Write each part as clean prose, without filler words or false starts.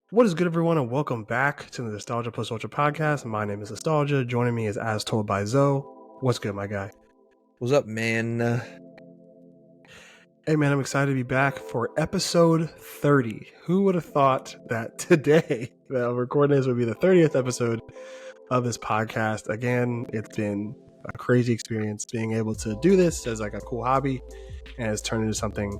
What is good, everyone, and welcome back to the Nostalgia Plus Ultra podcast. My name is Nostalgia. Joining me is As Told by Zoe. What's good, my guy? What's up, man? Hey, man, I'm excited to be back for episode 30. Who would have thought that today, that I'm recording this, would be the 30th episode of this podcast? Again, it's been a crazy experience being able to do this as like a cool hobby, and it's turned into something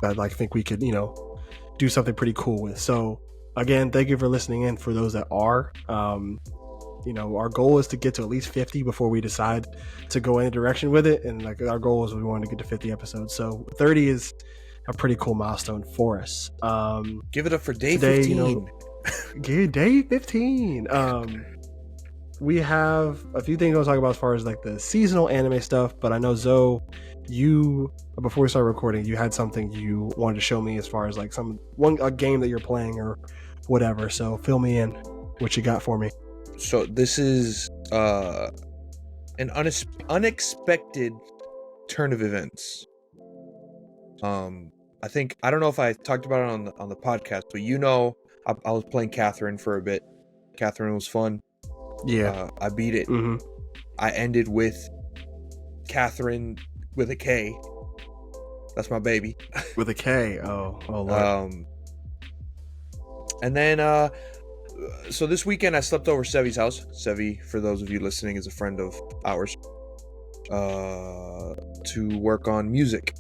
that I think we could, do something pretty cool with. So again, thank you for listening in. For those that are, our goal is to get to at least 50 before we decide to go any direction with it. And like our goal is we want to get to 50 episodes. So 30 is a pretty cool milestone for us. Give it up for day 15. Day 15. We have a few things I want to talk about as far as like the seasonal anime stuff, but I know Zoe, before we start recording, you had something you wanted to show me as far as like a game that you're playing or whatever. So fill me in what you got for me. So this is an unexpected turn of events. I don't know if I talked about it on the podcast, but I was playing Catherine for a bit. Catherine was fun. Yeah, I beat it. Mm-hmm. I ended with Catherine with a K. That's my baby. With a K. Oh Lord. And then so this weekend I slept over Sevi's house. Sevi, for those of you listening, is a friend of ours. To work on music.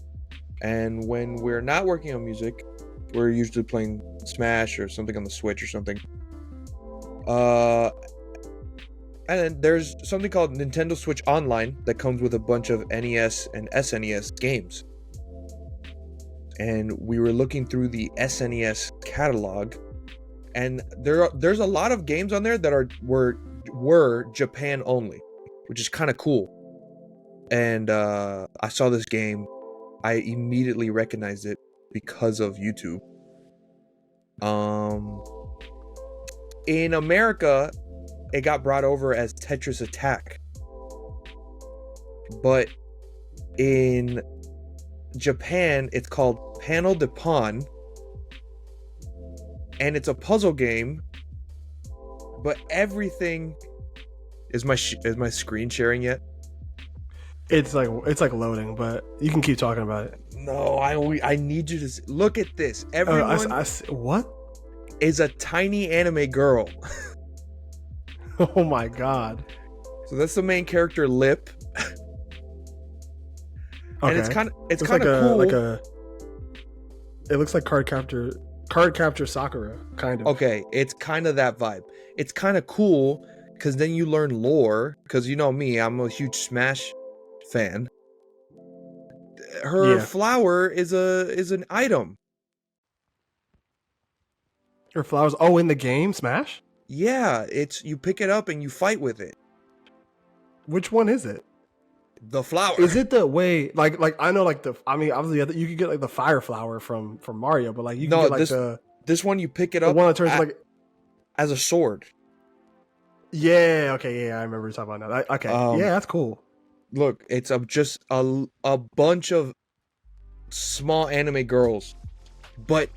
And when we're not working on music, we're usually playing Smash or something on the Switch or something. And then there's something called Nintendo Switch Online that comes with a bunch of NES and SNES games. And we were looking through the SNES catalog, and there's a lot of games on there that were Japan only, which is kind of cool. And I saw this game. I immediately recognized it because of YouTube. In America, it got brought over as Tetris Attack. But in Japan, it's called Panel de Pon. And it's a puzzle game. But everything... Is my screen sharing yet? It's like loading, but you can keep talking about it. No, I need you to look at this. Everyone what? Is a tiny anime girl. Oh my god. So that's the main character, Lip. Okay. And it's kind of cool. It looks like card capture Sakura, kind of. Okay, it's kind of that vibe. It's kind of cool because then you learn lore. Because you know me, I'm a huge Smash fan. Her flower is an item. Her flowers? Oh, in the game Smash? Yeah, you pick it up and you fight with it. Which one is it? The flower. Is it the way like I know obviously you could get like the fire flower from Mario, but like you can get like this one you pick it up. The one that turns as a sword. Yeah. Okay. Yeah, I remember you talking about that. Okay. Yeah, that's cool. Look, it's just a bunch of small anime girls, but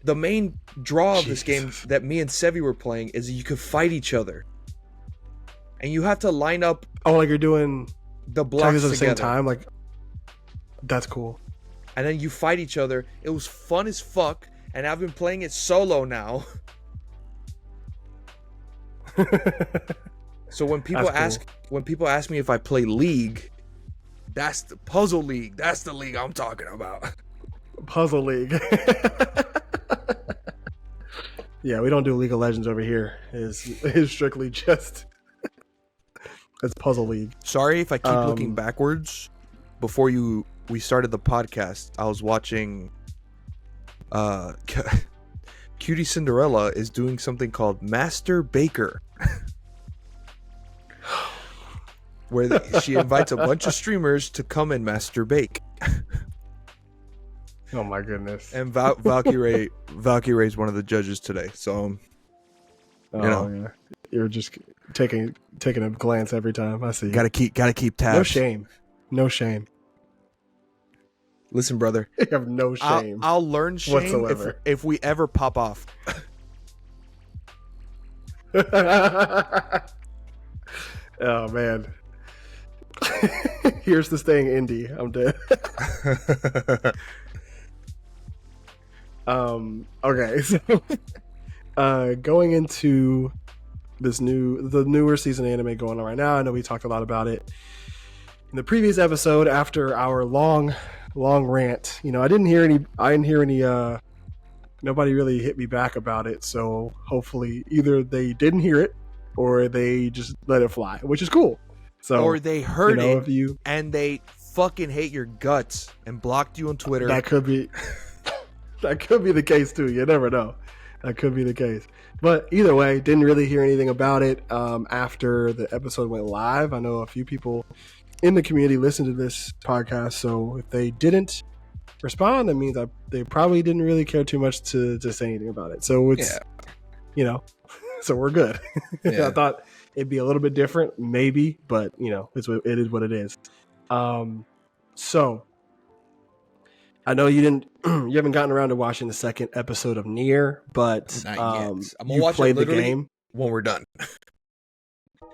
the main draw of this game that me and Sevi were playing is you could fight each other. And you have to line up... Oh, like you're doing... the blocks at the same time? Like, that's cool. And then you fight each other. It was fun as fuck. And I've been playing it solo now. So when people ask me if I play League, that's the Puzzle League. That's the league I'm talking about. Puzzle League. Yeah, we don't do League of Legends over here. It's strictly just it's Puzzle League. Sorry if I keep looking backwards. Before we started the podcast, I was watching Cutie Cinderella is doing something called Master Baker. Where she invites a bunch of streamers to come and master bake. Oh my goodness! And Valkyrie is one of the judges today. So, yeah. You're just taking a glance every time. I see. Gotta keep tabs. No shame. Listen, brother. You have no shame. I'll learn shame whatsoever. if we ever pop off. Oh man. Here's the staying indie. I'm dead. Okay, so going into the newer season of anime going on right now. I know we talked a lot about it in the previous episode after our long rant. You know, I didn't hear any nobody really hit me back about it, so hopefully either they didn't hear it or they just let it fly, which is cool. So, or they heard it and they fucking hate your guts and blocked you on Twitter. That could be the case too. You never know. That could be the case. But either way, didn't really hear anything about it after the episode went live. I know a few people in the community listened to this podcast, so if they didn't respond, that means they probably didn't really care too much to say anything about it. So it's, you know, so we're good. Yeah. I thought it'd be a little bit different, maybe, but you know, it is what it is. So I know you haven't gotten around to watching the second episode of Nier, but Not yet. I'm gonna you watch played it the game when we're done.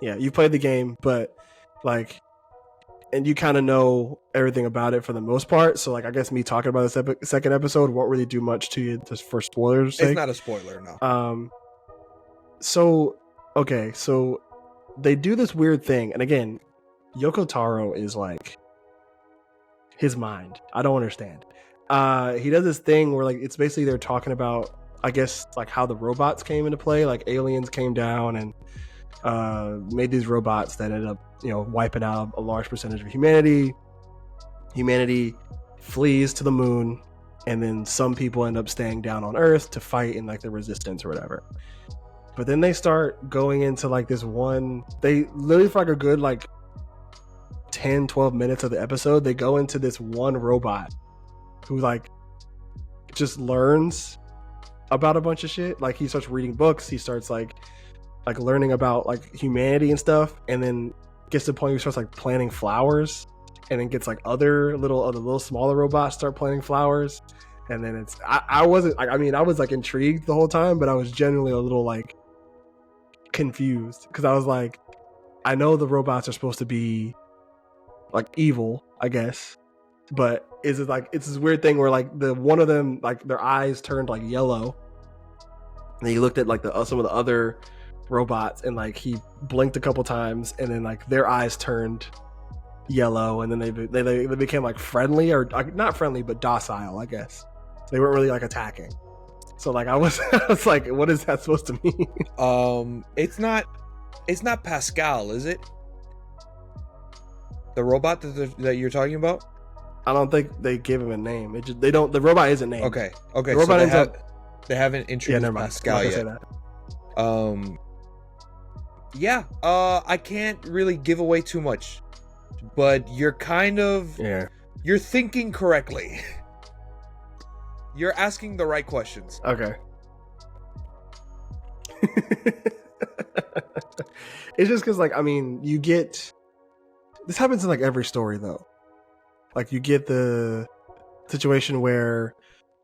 Yeah, you played the game, but like, and you kind of know everything about it for the most part. So like, I guess me talking about this second episode won't really do much to you just for spoilers' sake. It's not a spoiler, no. So okay, so they do this weird thing, and again, Yoko Taro is like his mind. I don't understand. He does this thing where like it's basically they're talking about, I guess, like how the robots came into play. Like aliens came down and made these robots that ended up, you know, wiping out a large percentage of humanity. Humanity flees to the moon, and then some people end up staying down on Earth to fight in like the resistance or whatever. But then they start going into like this one, they literally for like a good like 10-12 minutes of the episode, they go into this one robot who like just learns about a bunch of shit. Like he starts reading books, he starts like learning about like humanity and stuff, and then gets to the point where he starts like planting flowers, and then gets like other little smaller robots start planting flowers. And then it's I wasn't like, I mean, I was like intrigued the whole time, but I was genuinely a little like confused, because I was like, I know the robots are supposed to be like evil, I guess, but is it like, it's this weird thing where like the one of them, like their eyes turned like yellow, and he looked at like some of the other robots, and like he blinked a couple times, and then like their eyes turned yellow, and then they became like friendly, or like, not friendly but docile, I guess. They weren't really like attacking. So like I was like, what is that supposed to mean? It's not Pascal, is it? The robot that you're talking about? I don't think they give him a name. The robot isn't named. Okay. The robot they haven't introduced Pascal yet. I can't really give away too much, but you're you're thinking correctly. You're asking the right questions. Okay. It's just because, like, I mean, you get... This happens in, like, every story, though. Like, you get the situation where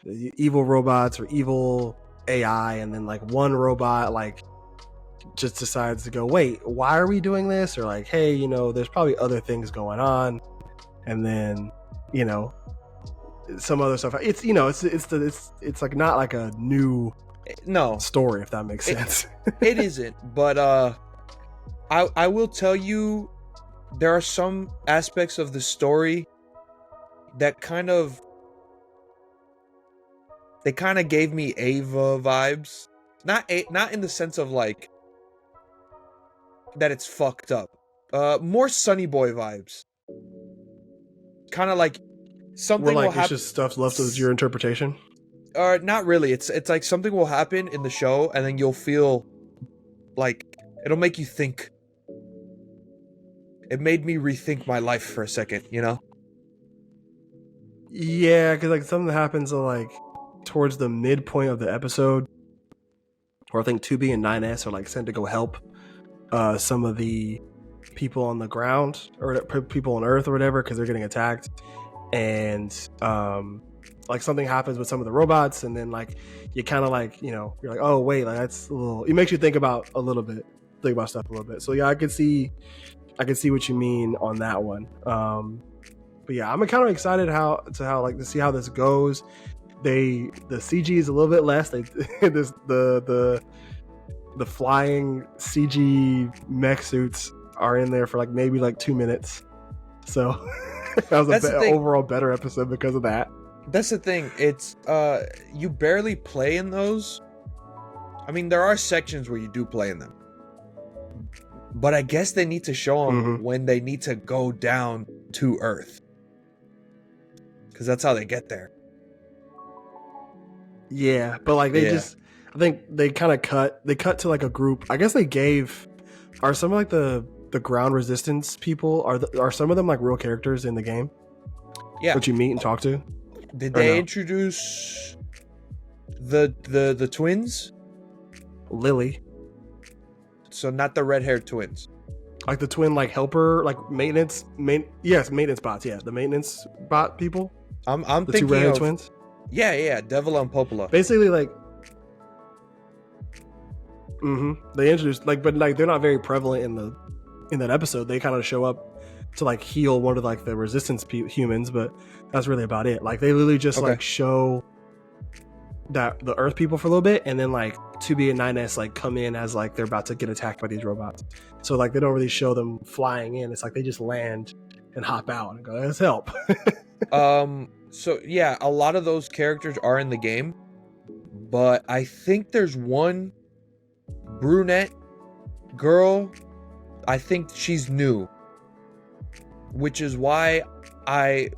the evil robots or evil AI, and then, like, one robot, like, just decides to go, wait, why are we doing this? Or, like, hey, you know, there's probably other things going on. And then, you know, some other stuff. It's, you know, it's like not like a new story, if that makes sense. It isn't, but I will tell you, there are some aspects of the story that kind of gave me Ava vibes. Not in the sense of like that it's fucked up. More Sunny Boy vibes. Kind of like something will happen. It's just stuff left as your interpretation. Not really. It's like something will happen in the show, and then you'll feel like it'll make you think. It made me rethink my life for a second, you know? Yeah, because like something happens like towards the midpoint of the episode, where I think 2B and 9S are like sent to go help some of the people on the ground, or people on Earth or whatever, because they're getting attacked. and like something happens with some of the robots, and then like you kind of like, you know, you're like, oh wait, like that's a little, it makes you think about stuff a little bit. So yeah, I could see what you mean on that one. But yeah, I'm kind of excited to see how this goes. The CG is a little bit less. The flying CG mech suits are in there for like maybe like 2 minutes. So that was overall better episode because of that. That's the thing. It's you barely play in those. I mean, there are sections where you do play in them, but I guess they need to show them when they need to go down to Earth, because that's how they get there. Yeah, but like I think they kind of cut to like a group. I guess are some of like the ground resistance people, are some of them like real characters in the game? Yeah, that you meet and talk to. Did they introduce the twins? Lily. So not the red-haired twins. Like the twin, like helper, like maintenance bots. Yeah, the maintenance bot people. I'm the thinking two red-haired of twins. Yeah, Devil and Popola. Basically, like, they introduced but like they're not very prevalent in that episode. They kind of show up to like heal one of like the resistance humans, but that's really about it. Like they literally just like show that the Earth people for a little bit, and then like 2B and 9S like come in as like they're about to get attacked by these robots. So like they don't really show them flying in. It's like they just land and hop out and go, let's help. So yeah, a lot of those characters are in the game, but I think there's one brunette girl. I think she's new, which is why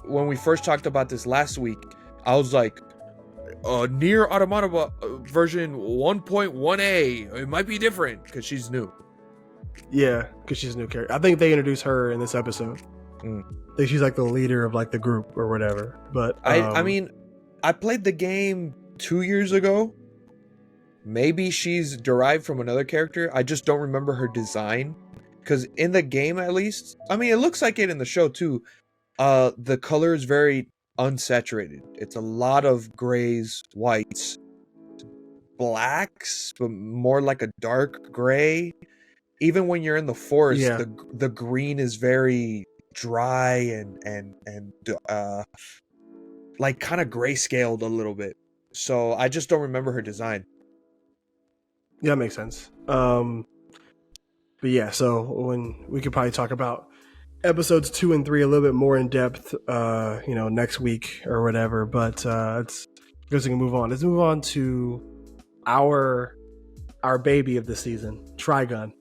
when we first talked about this last week, I was like, Nier Automata version 1.1a, it might be different because she's new. Yeah, because she's a new character. I think they introduced her in this episode. I think she's like the leader of like the group or whatever. But I mean, I played the game 2 years ago. Maybe she's derived from another character. I just don't remember her design. Because in the game, at least, I mean, it looks like it in the show too. The color is very unsaturated. It's a lot of grays, whites, blacks, but more like a dark gray. Even when you're in the forest, the green is very dry and like kind of grayscaled a little bit. So I just don't remember her design. Yeah, that makes sense. But yeah, so when we could probably talk about episodes 2 and 3 a little bit more in depth, next week or whatever. But I guess we can move on. Let's move on to our baby of the season, Trigun.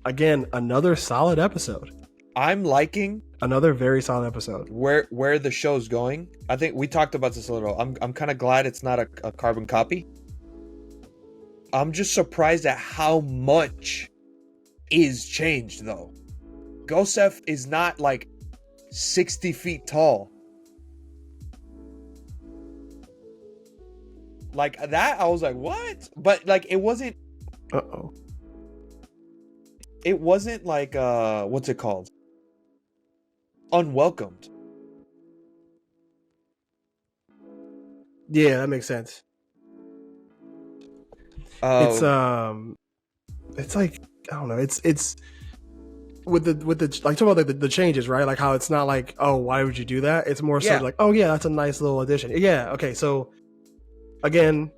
Again, another solid episode. I'm liking another very solid episode. Where the show's going. I think we talked about this a little. I'm kind of glad it's not a carbon copy. I'm just surprised at how much is changed, though. Gosef is not like 60 feet tall. Like that, I was like, what? But like, it wasn't. It wasn't like what's it called? Unwelcomed. Yeah, that makes sense. It's like, I don't know. It's with the like talking about the changes, right? Like how it's not like, oh, why would you do that? It's more so like, oh yeah, that's a nice little addition. Yeah, okay. So again,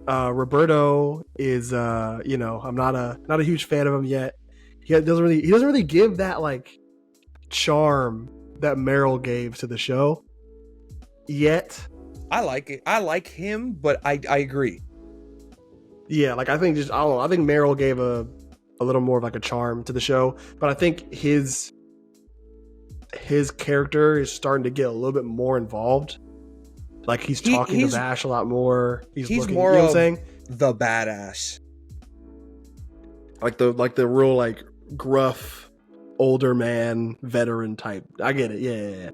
Roberto is I'm not a huge fan of him yet. He doesn't really give that like charm that Meryl gave to the show yet. I like it. I like him, but I agree. Yeah, like I think I think Meryl gave a little more of like a charm to the show, but I think his character is starting to get a little bit more involved. Like he's talking to Vash a lot more. He's looking, more, you know what I'm saying? The badass. Like the real like gruff older man veteran type. I get it. Yeah.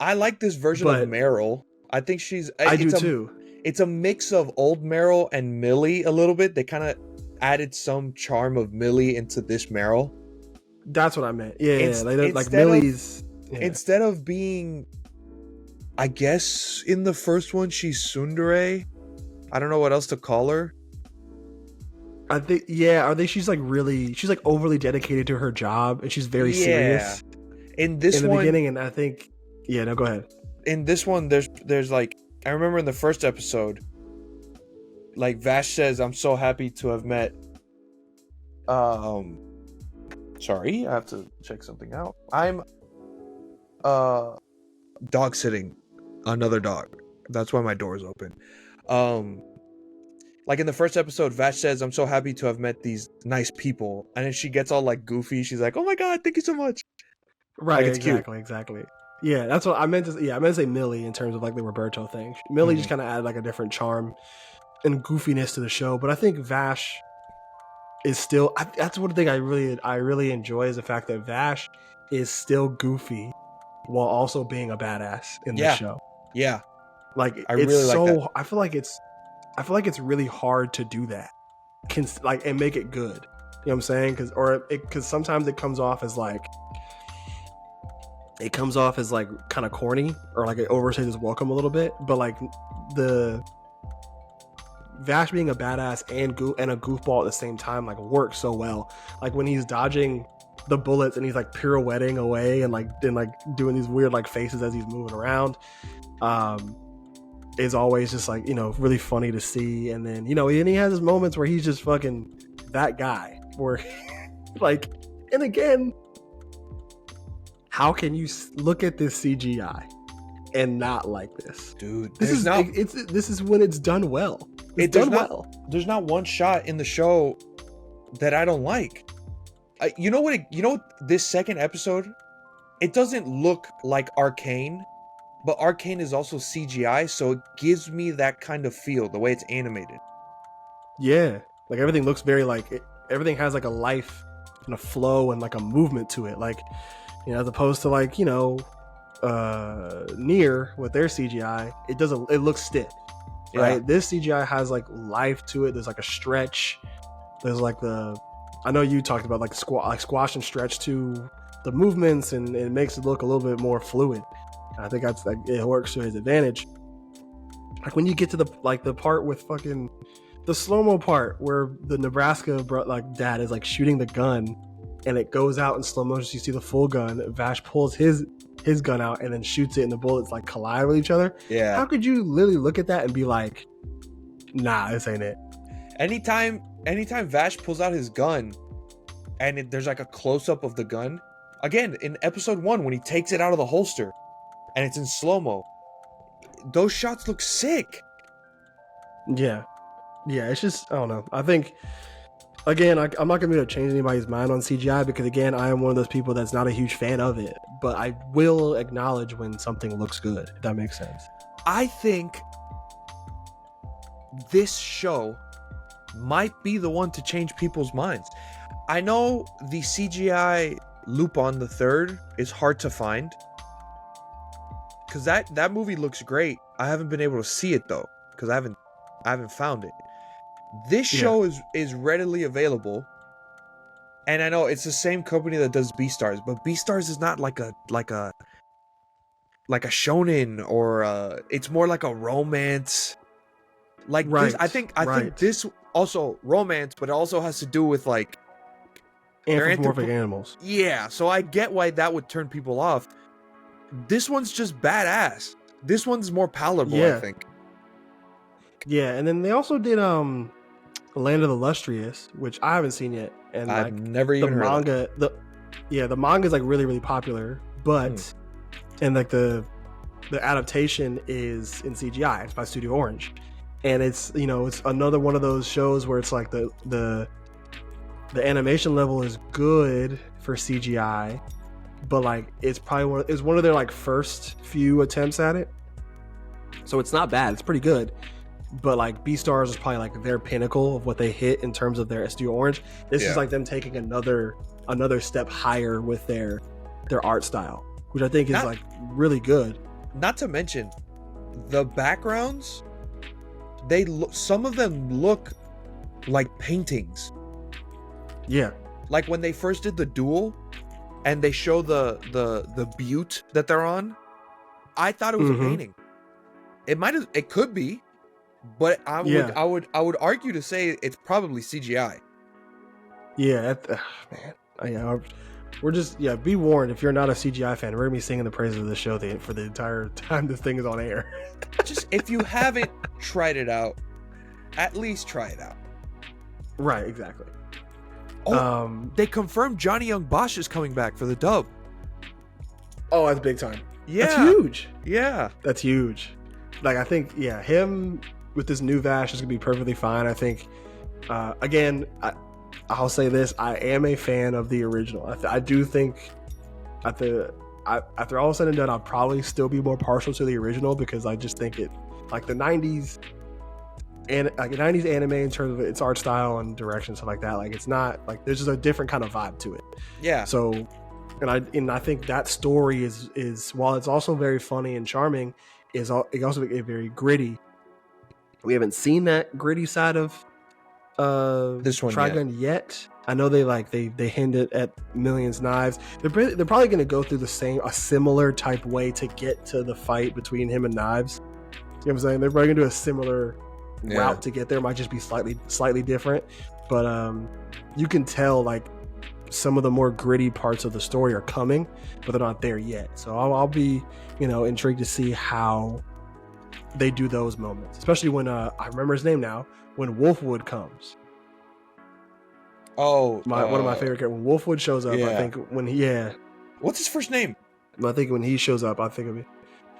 I like this version of Meryl. I think I do too. It's a mix of old Meryl and Millie a little bit. They kind of added some charm of Millie into this Meryl. That's what I meant. Yeah, like Instead of Millie's. Yeah. instead of being, I guess in the first one she's tsundere. I don't know what else to call her. I think she's like overly dedicated to her job and she's very serious In this in the one, beginning, and I think no, go ahead. in this one, there's like, I remember in the first episode, like Vash says, "I'm so happy to have met." Sorry, I have to check something out. I'm dog sitting another dog. That's why my door is open. Like in the first episode, Vash says, "I'm so happy to have met these nice people," and then she gets all like goofy. She's like, "Oh my god, thank you so much." Right, like, it's exactly. Yeah, that's what I meant to. Yeah, I meant to say Millie in terms of like the Roberto thing. Millie just kind of added like a different charm and goofiness to the show, but I think Vash is still. That's one thing I really enjoy is the fact that Vash is still goofy while also being a badass in the show. Yeah, like I it's really so. like that. I feel like it's really hard to do that, and make it good. You know what I'm saying? Because sometimes it comes off as like. It comes off as like kind of corny or like it overstays its welcome a little bit, but like the Vash being a badass and a goofball at the same time like works so well. Like when he's dodging the bullets and he's like pirouetting away and doing these weird like faces as he's moving around, is always just like, you know, really funny to see. And then, you know, and he has his moments where he's just fucking that guy where like, and again, how can you look at this CGI and not like this, dude? This is when it's done well. There's not one shot in the show that I don't like. You know what? This second episode, it doesn't look like Arcane, but Arcane is also CGI, so it gives me that kind of feel the way it's animated. Yeah, like everything looks very like everything has like a life and a flow and like a movement to it, like. You know, as opposed to like, you know, Nier with their CGI, it looks stiff, right? Yeah. This CGI has like life to it. There's like a stretch. There's like I know you talked about like squash and stretch to the movements, and it makes it look a little bit more fluid. And I think that's like it works to his advantage. Like when you get to the part with fucking the slow-mo part where the Nebraska dad is like shooting the gun. And it goes out in slow motion. So you see the full gun. Vash pulls his gun out and then shoots it, and the bullets like collide with each other. Yeah. How could you literally look at that and be like, "Nah, this ain't it"? Anytime Vash pulls out his gun, and there's like a close up of the gun. Again, in episode 1, when he takes it out of the holster, and it's in slow mo, those shots look sick. Yeah. It's just I don't know. I think. Again, I'm not going to be able to change anybody's mind on CGI because, again, I am one of those people that's not a huge fan of it. But I will acknowledge when something looks good, if that makes sense. I think this show might be the one to change people's minds. I know the CGI Lupin the Third is hard to find. Because that movie looks great. I haven't been able to see it, though. Because I haven't found it. This show is readily available, and I know it's the same company that does Beastars, but Beastars is not like a shonen or it's more like a romance. Like this, I think this also romance, but it also has to do with like anthropomorphic animals. Yeah, so I get why that would turn people off. This one's just badass. This one's more palatable, I think. Yeah, and then they also did Land of the Lustrious, which I haven't seen yet, and I've never even heard manga. The manga is like really, really popular, but and like the adaptation is in CGI. It's by Studio Orange, and it's it's another one of those shows where it's like the animation level is good for CGI, but like it's probably one of their like first few attempts at it, so it's not bad. It's pretty good. But like Beastars is probably like their pinnacle of what they hit in terms of their Studio Orange. This is like them taking another step higher with their art style, which I think is like really good. Not to mention the backgrounds, some of them look like paintings. Yeah. Like when they first did the duel, and they show the butte that they're on. I thought it was a painting. It could be, but I would argue to say it's probably CGI. Yeah, man. Yeah, we're just be warned, if you're not a CGI fan, we're gonna be singing the praises of the show for the entire time this thing is on air. Just if you haven't tried it out, at least try it out. Right, exactly. Oh, they confirmed Johnny Young Bosch is coming back for the dub. Oh, that's big time. Yeah, that's huge. Yeah, that's huge. Like, I think, him with this new Vash is gonna be perfectly fine. I think, again, I'll say this: I am a fan of the original. I do think after all is said and done, I'll probably still be more partial to the original, because I just think it, like, the '90s and like 90s anime in terms of its art style and direction, stuff like that. Like, it's not like, there's just a different kind of vibe to it. Yeah. So, and I think that story is while it's also very funny and charming, it also very gritty. We haven't seen that gritty side of this one Trigun yet. I know they hinted at Million's knives. They're probably going to go through a similar type way to get to the fight between him and Knives. You know what I'm saying? They're probably going to do a similar route to get there. It might just be slightly different, but you can tell, like, some of the more gritty parts of the story are coming, but they're not there yet. So I'll be, intrigued to see how they do those moments, especially when I remember his name now, when Wolfwood comes. Oh, one of my favorite characters. When Wolfwood shows up, I think what's his first name? I think when he shows up, I think of it.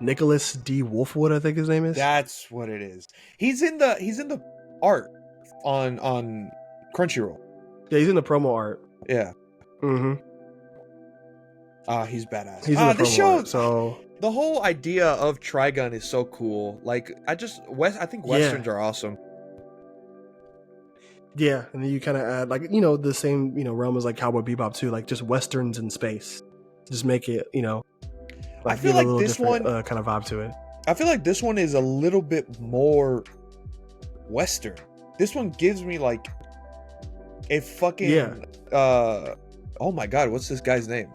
Nicholas D. Wolfwood, I think his name is. That's what it is. He's in the art on Crunchyroll. Yeah, he's in the promo art. Yeah. Mm-hmm. He's badass. He's in the this promo show. art, so the whole idea of Trigun is so cool. Like, I think westerns are awesome. Yeah, and then you kind of add, like, the same, realm as like Cowboy Bebop too, like just westerns in space. Just make it, I feel like this one kind of vibe to it. I feel like this one is a little bit more western. This one gives me like a fucking oh my god, what's this guy's name?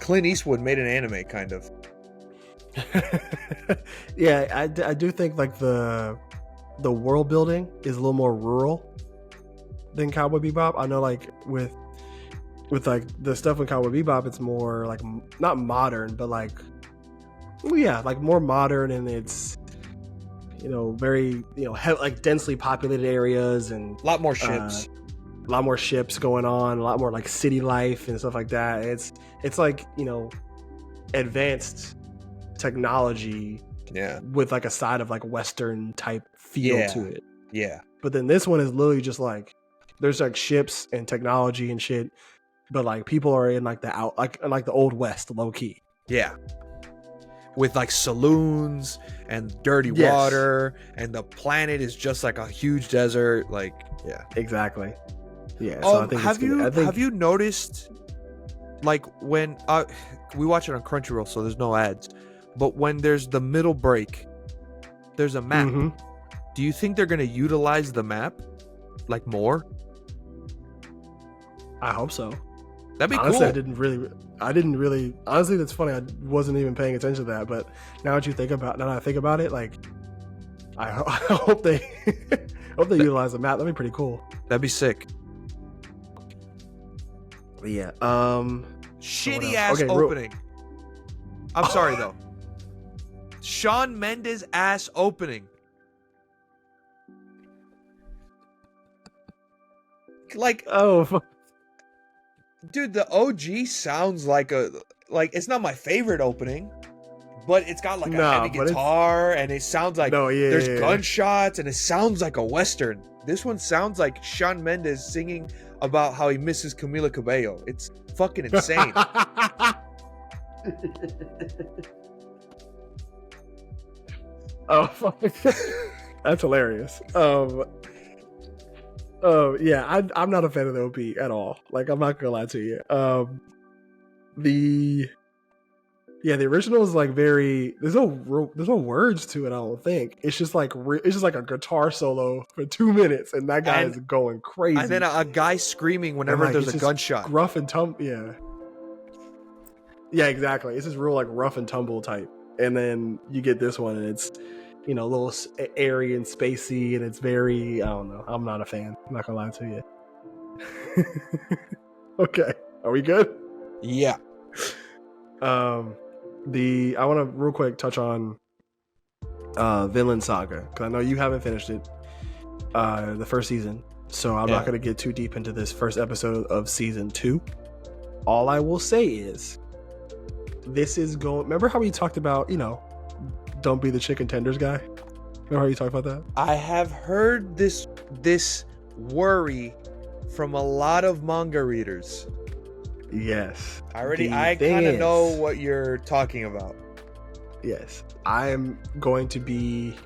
Clint Eastwood made an anime, kind of. Yeah, I do think, like, the world building is a little more rural than Cowboy Bebop. I know, like, with like the stuff in Cowboy Bebop, it's more like not modern, but like, like more modern, and it's very like densely populated areas and a lot more ships. A lot more ships going on, a lot more like city life and stuff like that. It's like, advanced technology, with like a side of like Western type feel to it. Yeah. But then this one is literally just like, there's like ships and technology and shit, but like people are in like the old West, low key. Yeah. With like saloons and dirty water, and the planet is just like a huge desert. Like, yeah. Exactly. Yeah. So I think have you noticed, like, when we watch it on Crunchyroll, so there's no ads, but when there's the middle break, there's a map. Mm-hmm. Do you think they're going to utilize the map like more? I hope so. That'd be honestly, cool. I didn't really. Honestly, that's funny. I wasn't even paying attention to that. But now that I think about it, like, I hope they utilize the map. That'd be pretty cool. That'd be sick. But yeah. Shitty ass opening. I'm sorry though. Shawn Mendes ass opening. Like, dude, the OG sounds like it's not my favorite opening, but it's got like a heavy guitar, and it sounds like there's gunshots, and it sounds like a Western. This one sounds like Shawn Mendes singing about how he misses Camila Cabello. It's fucking insane. Oh, fuck. That's hilarious. Yeah, I'm not a fan of the OP at all. Like, I'm not gonna lie to you. The original is like very. There's no words to it. I don't think it's just like a guitar solo for 2 minutes, and that guy is going crazy. And then a guy screaming whenever there's a gunshot. Gruff and tump. Yeah. Yeah, exactly. It's just real like rough and tumble type, and then you get this one, and it's a little airy and spacey, and it's very, I don't know. I'm not a fan. I'm not gonna lie to you. Okay, are we good? Yeah. I want to real quick touch on Vinland Saga, because I know you haven't finished it, the first season, so I'm not going to get too deep into this first episode of season 2. All I will say is, this is going. Remember how we talked about, don't be the chicken tenders guy? Remember how you talked about that? I have heard this worry from a lot of manga readers. Yes. I kind of know what you're talking about. Yes. I'm going to be...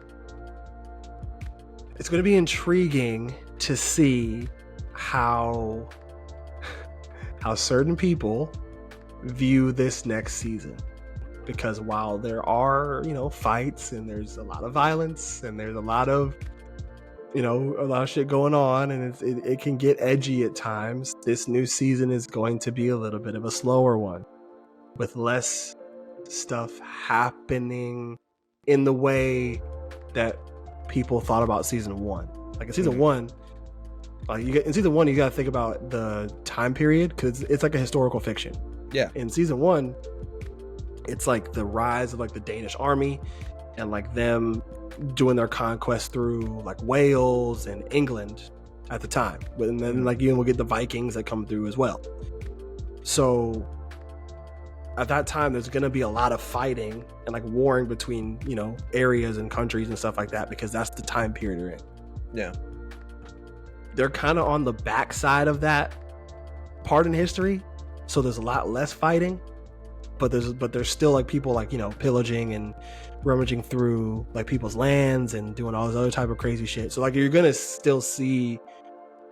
It's going to be intriguing to see how certain people view this next season. Because while there are, fights, and there's a lot of violence, and there's a lot of shit going on, and it can get edgy at times, this new season is going to be a little bit of a slower one, with less stuff happening in the way that people thought about season 1. Like in season 1, you got to think about the time period, because it's like a historical fiction. Yeah. In season 1, it's like the rise of like the Danish army, and like them doing their conquest through like Wales and England at the time. And then like we'll get the Vikings that come through as well. So at that time, there's going to be a lot of fighting and like warring between, areas and countries and stuff like that, because that's the time period they're in. Yeah. They're kind of on the backside of that part in history. So there's a lot less fighting, but there's still like people like, pillaging and rummaging through like people's lands and doing all this other type of crazy shit. So like you're going to still see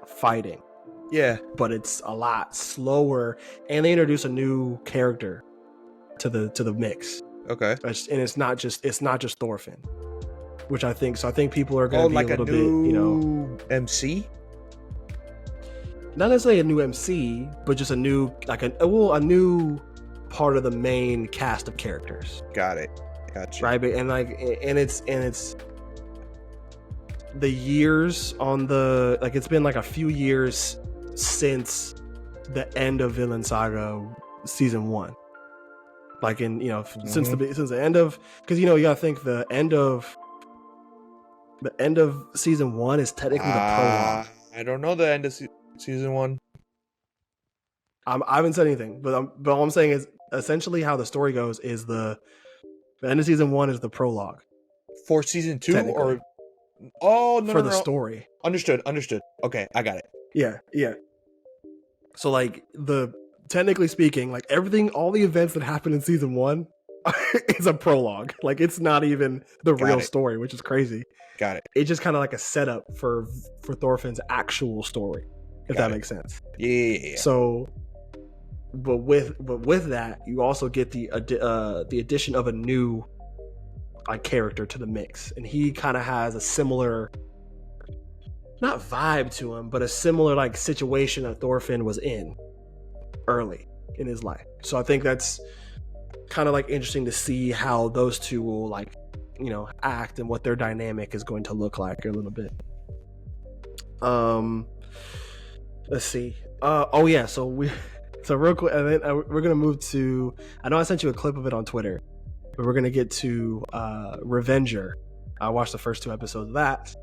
fighting. Yeah. But it's a lot slower, and they introduce a new character to the mix. Okay. And it's not just Thorfinn, which I think people are going to be like a little new bit, MC? Not necessarily a new MC, but just a new a new part of the main cast of characters. Got it. Gotcha. Right, and it's the years on the it's been like a few years since the end of Vinland Saga season 1. Like in since the end of, because you gotta think the end of season 1 is technically the prologue. I don't know the end of season 1. I haven't said anything, but all I'm saying is essentially how the story goes is the end of season 1 is the prologue for season 2, or no, the story. Understood. Okay, I got it. Yeah. So like technically speaking, like everything, all the events that happen in season 1 is a prologue. Like it's not even the real story, which is crazy. Got it. It's just kind of like a setup for Thorfinn's actual story, if that makes sense. Yeah. So, but with that, you also get the addition of a new character to the mix, and he kind of has a similar, not vibe to him, but a similar like situation that Thorfinn was in early in his life. So I think that's kind of like interesting to see how those two will act, and what their dynamic is going to look like a little bit. Let's see. So real quick, and then we're gonna move to, I know I sent you a clip of it on Twitter, but we're gonna get to Revenger. I watched the first 2 episodes of that.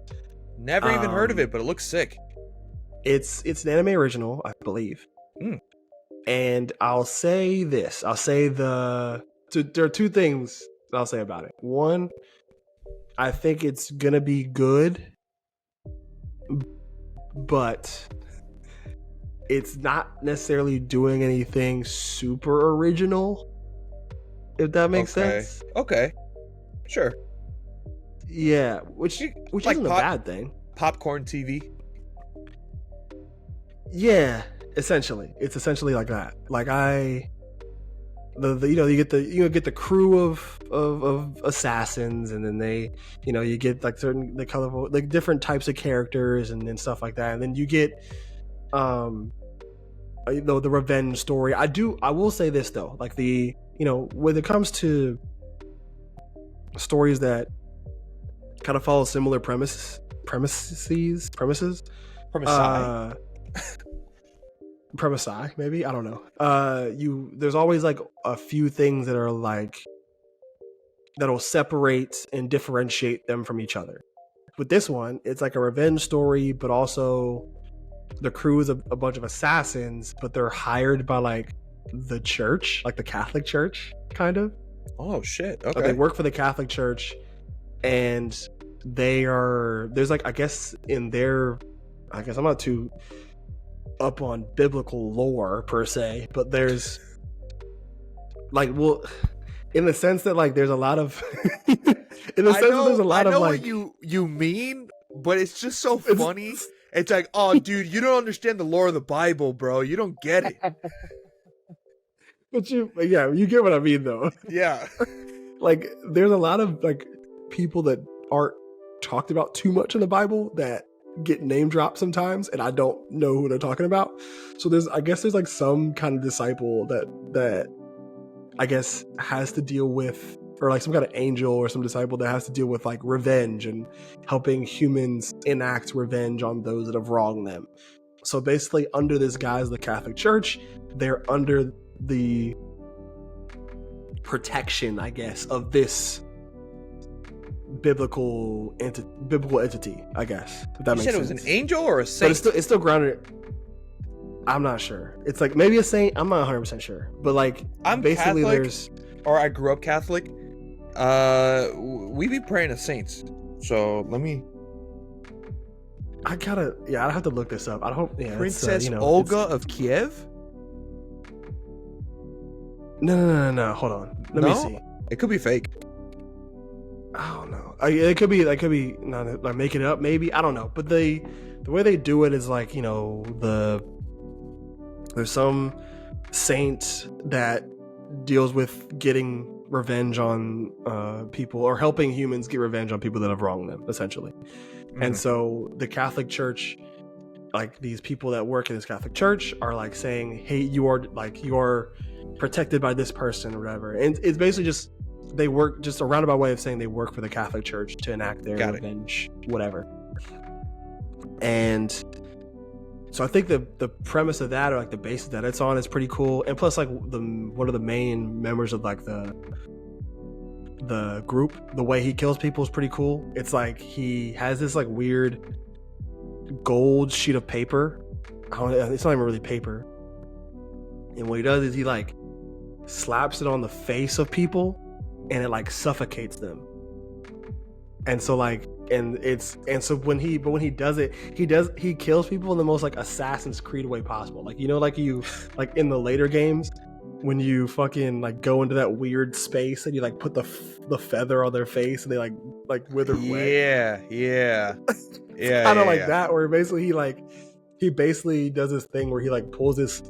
Never even heard of it, but it looks sick. It's an anime original, I believe. And I'll say this. There are 2 things I'll say about it. One, I think it's gonna be good, but it's not necessarily doing anything super original, if that makes sense. Okay. Sure. Yeah, which like isn't a bad thing. Popcorn TV. Yeah, essentially. It's essentially like that. Like you get the crew of assassins, and then they you get like the colorful, like different types of characters and stuff like that, and then you get a the revenge story. I will say this though, like when it comes to stories that kind of follow similar premises, premisi, maybe, I don't know. There's always like a few things that are like that'll separate and differentiate them from each other. With this one, it's like a revenge story, but also the crew is a bunch of assassins, but they're hired by like the church, like the Catholic Church, kind of. Oh shit! Okay. They work for the Catholic Church, and there's like, I guess I'm not too up on biblical lore per se, but there's like, well, in the sense that like there's a lot of in the sense that there's a lot of like, what you mean, but it's just so funny. It's like, oh dude, you don't understand the lore of the Bible, bro. You don't get it. But you get what I mean though. Yeah. Like there's a lot of like people that aren't talked about too much in the Bible that get name dropped sometimes, and I don't know who they're talking about. So I guess there's like some kind of disciple that I guess has to deal with, or like some kind of angel or some disciple that has to deal with like revenge and helping humans enact revenge on those that have wronged them. So basically under this guise, the Catholic Church, they're under the protection, I guess, of this biblical entity, I guess. If that makes sense. You said it was an angel or a saint? But it's still grounded. I'm not sure. It's like maybe a saint. I'm not 100% sure. But like, I'm basically Catholic, or I grew up Catholic. We be praying to saints. So let me. I'd have to look this up. I don't. Yeah, Princess Olga of Kiev. No. Hold on. Let me see. It could be fake. I don't know. It could be not like making it up. Maybe, I don't know. But the way they do it is like, there's some saint that deals with getting revenge on people, or helping humans get revenge on people that have wronged them, essentially. Mm-hmm. And so the Catholic Church, like these people that work in this Catholic Church are like saying, hey, you are protected by this person or whatever. And it's basically just, they work, just a roundabout way of saying they work for the Catholic Church to enact their revenge, whatever. And so I think the premise of that, or like the basis that it's on, is pretty cool. And plus, like one of the main members of like the group, the way he kills people is pretty cool. It's like he has this like weird gold sheet of paper. It's not even really paper. And what he does is he like slaps it on the face of people, and it like suffocates them. And so like, so when he does it, he kills people in the most like Assassin's Creed way possible. Like, like you, like in the later games, when you fucking like go into that weird space and you like put the feather on their face and they like wither away. Yeah. Kind of like that, where basically he basically does this thing where he like pulls his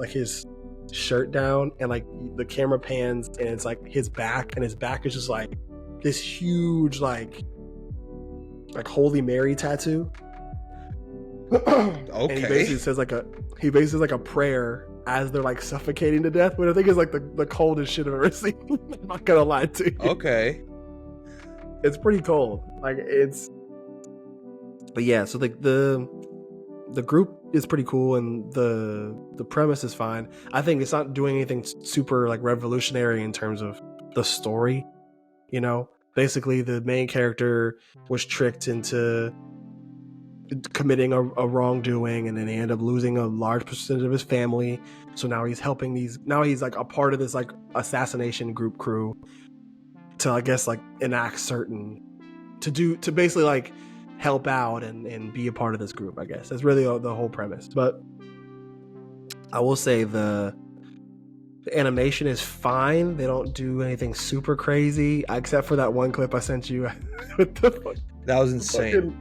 shirt down, and like the camera pans, and it's like his back, and his back is just like this huge like Holy Mary tattoo. Okay. And he basically says like a prayer as they're like suffocating to death, which I think is like the coldest shit I've ever seen. I'm not gonna lie to you. Okay. It's pretty cold. But yeah, so like the group is pretty cool, and the premise is fine. I think it's not doing anything super like revolutionary in terms of the story. Basically the main character was tricked into committing a wrongdoing, and then he ended up losing a large percentage of his family. So now he's helping he's like a part of this like assassination group crew to, I guess, like enact to basically like help out and be a part of this group. I guess that's really the whole premise. But I will say the animation is fine. They don't do anything super crazy, except for that one clip I sent you with that was insane.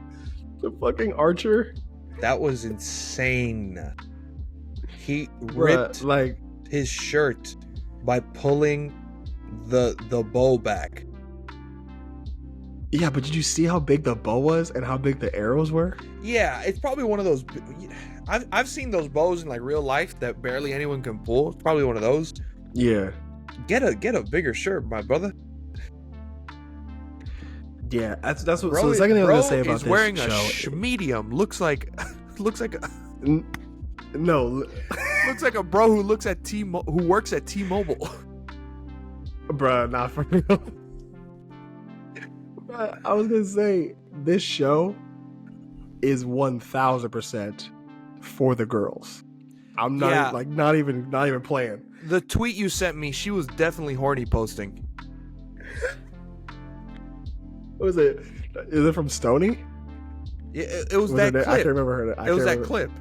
The fucking archer. That was insane. He ripped his shirt by pulling the bow back. Yeah, but did you see how big the bow was and how big the arrows were? Yeah, it's probably one of those. I've seen those bows in like real life that barely anyone can pull. It's probably one of those. Yeah. Get a bigger shirt, my brother. Yeah, that's what. Bro, So the second thing I was gonna say about is this wearing show, a medium. Looks like a no, looks like a bro who works at T-Mobile. bruh, not for real. I was gonna say this show is 1000% for the girls. I'm not not even playing. The tweet you sent me, she was definitely horny posting. What was it? Is it from Stony? It was that clip. I can't remember her. It was that clip.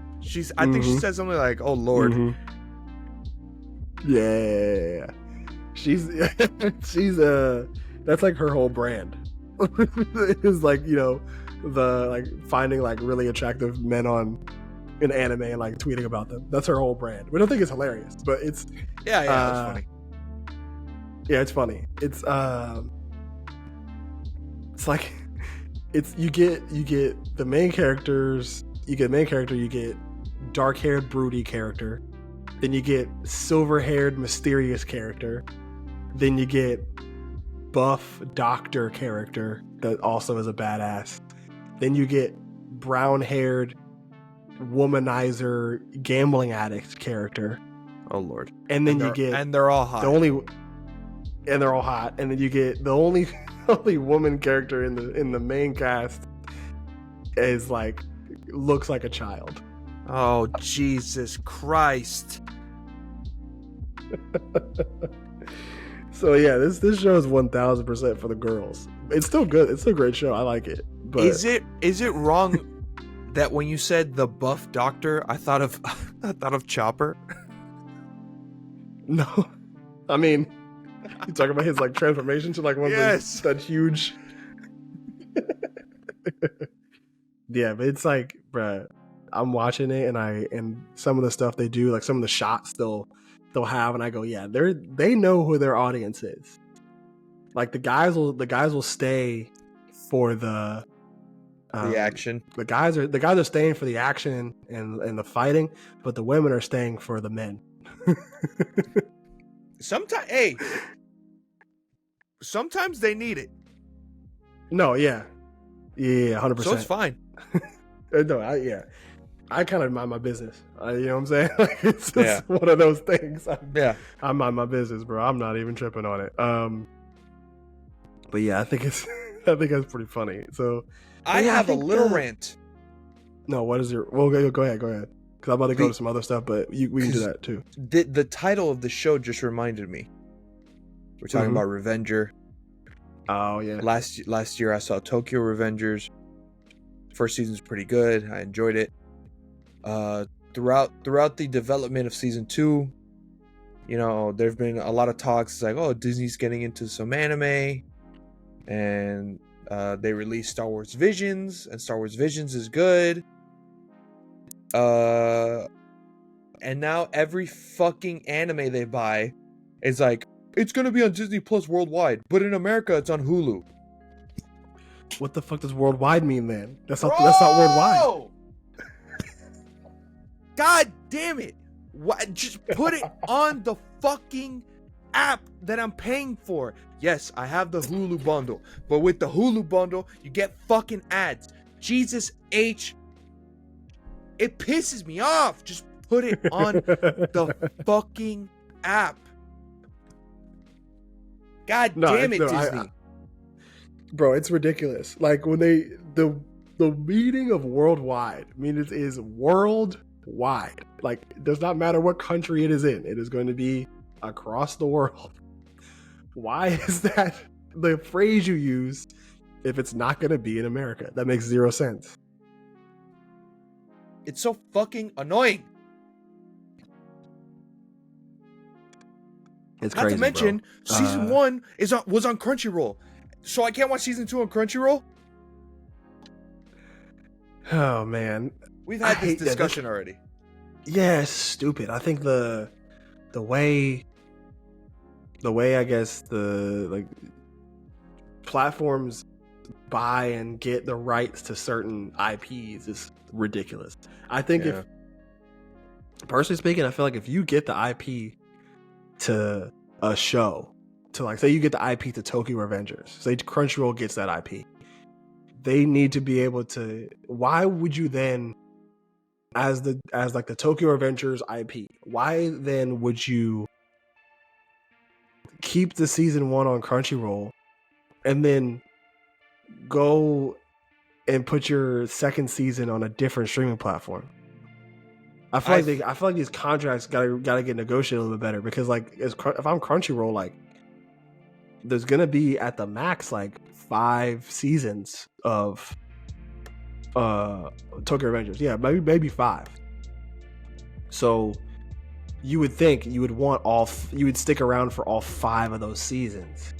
I think she said something like, "Oh Lord." Yeah. She's that's like her whole brand. It's like, the like finding like really attractive men in anime and like tweeting about them. That's her whole brand. We don't think it's hilarious, but it's yeah, that's funny. Yeah, it's funny. It's like you get the main characters. You get dark-haired broody character. Then you get silver-haired mysterious character. Then you get buff doctor character that also is a badass. Then you get brown-haired womanizer gambling addict character. Oh Lord. And then they're all hot. And they're all hot. And then you get the only woman character in the main cast is like looks like a child. Oh Jesus Christ. So yeah, this show is 1000% for the girls. It's still good. It's still a great show. I like it. But is it wrong that when you said the buff doctor, I thought of Chopper? No. I mean, you talking about his like transformation to like one of those that huge. Yeah, but it's like, bruh, I'm watching it and some of the stuff they do, like some of the shots they'll have, and I go, yeah, they know who their audience is. Like the guys will stay for the action. The guys are staying for the action and the fighting, but the women are staying for the men. Sometimes they need it. No, yeah, 100%. So it's fine. No, I kind of mind my business. You know what I'm saying? Like, it's just one of those things. I mind my business, bro. I'm not even tripping on it. But yeah, I think that's pretty funny. So I have a little rant. No, what is your? Well, go ahead. Because I'm about to go to some other stuff, but we can do that too. The title of the show just reminded me. We're talking about Revenger. Oh yeah. Last year I saw Tokyo Revengers. First season's pretty good. I enjoyed it. Throughout the development of season 2, there've been a lot of talks. It's like, oh, Disney's getting into some anime, and they released Star Wars Visions, and Star Wars Visions is good. And now every fucking anime they buy is like, it's gonna be on Disney Plus worldwide, but in America it's on Hulu. What the fuck does worldwide mean, then? That's not worldwide. God damn it! Just put it on the fucking app that I'm paying for. Yes, I have the Hulu bundle, but with the Hulu bundle, you get fucking ads. Jesus H. It pisses me off. Just put it on the fucking app. God damn it, Disney. Bro, it's ridiculous. Like when the meaning of worldwide, it is worldwide. Like it does not matter what country it is in. It is going to be across the world. Why is that the phrase you use if it's not going to be in America? That makes zero sense. It's so fucking annoying. It's crazy, not to mention, bro. Season 1 was on Crunchyroll. So I can't watch season 2 on Crunchyroll? Oh man. We've had this discussion already. Yeah, it's stupid. I think the way I guess the like platforms buy and get the rights to certain IPs is ridiculous. I think if, personally speaking, I feel like if you get the IP to a show, to like say you get the IP to Tokyo Revengers, say Crunchyroll gets that IP, they need to be able to. Why would you then, as like the Tokyo Revengers IP, why then would you keep the season 1 on Crunchyroll and then go and put your second season on a different streaming platform? I feel like these contracts gotta get negotiated a little bit better, because like if I'm Crunchyroll, like there's gonna be at the max like 5 seasons of Tokyo Revengers. Yeah, maybe 5. So you would think you would want you would stick around for all 5 of those seasons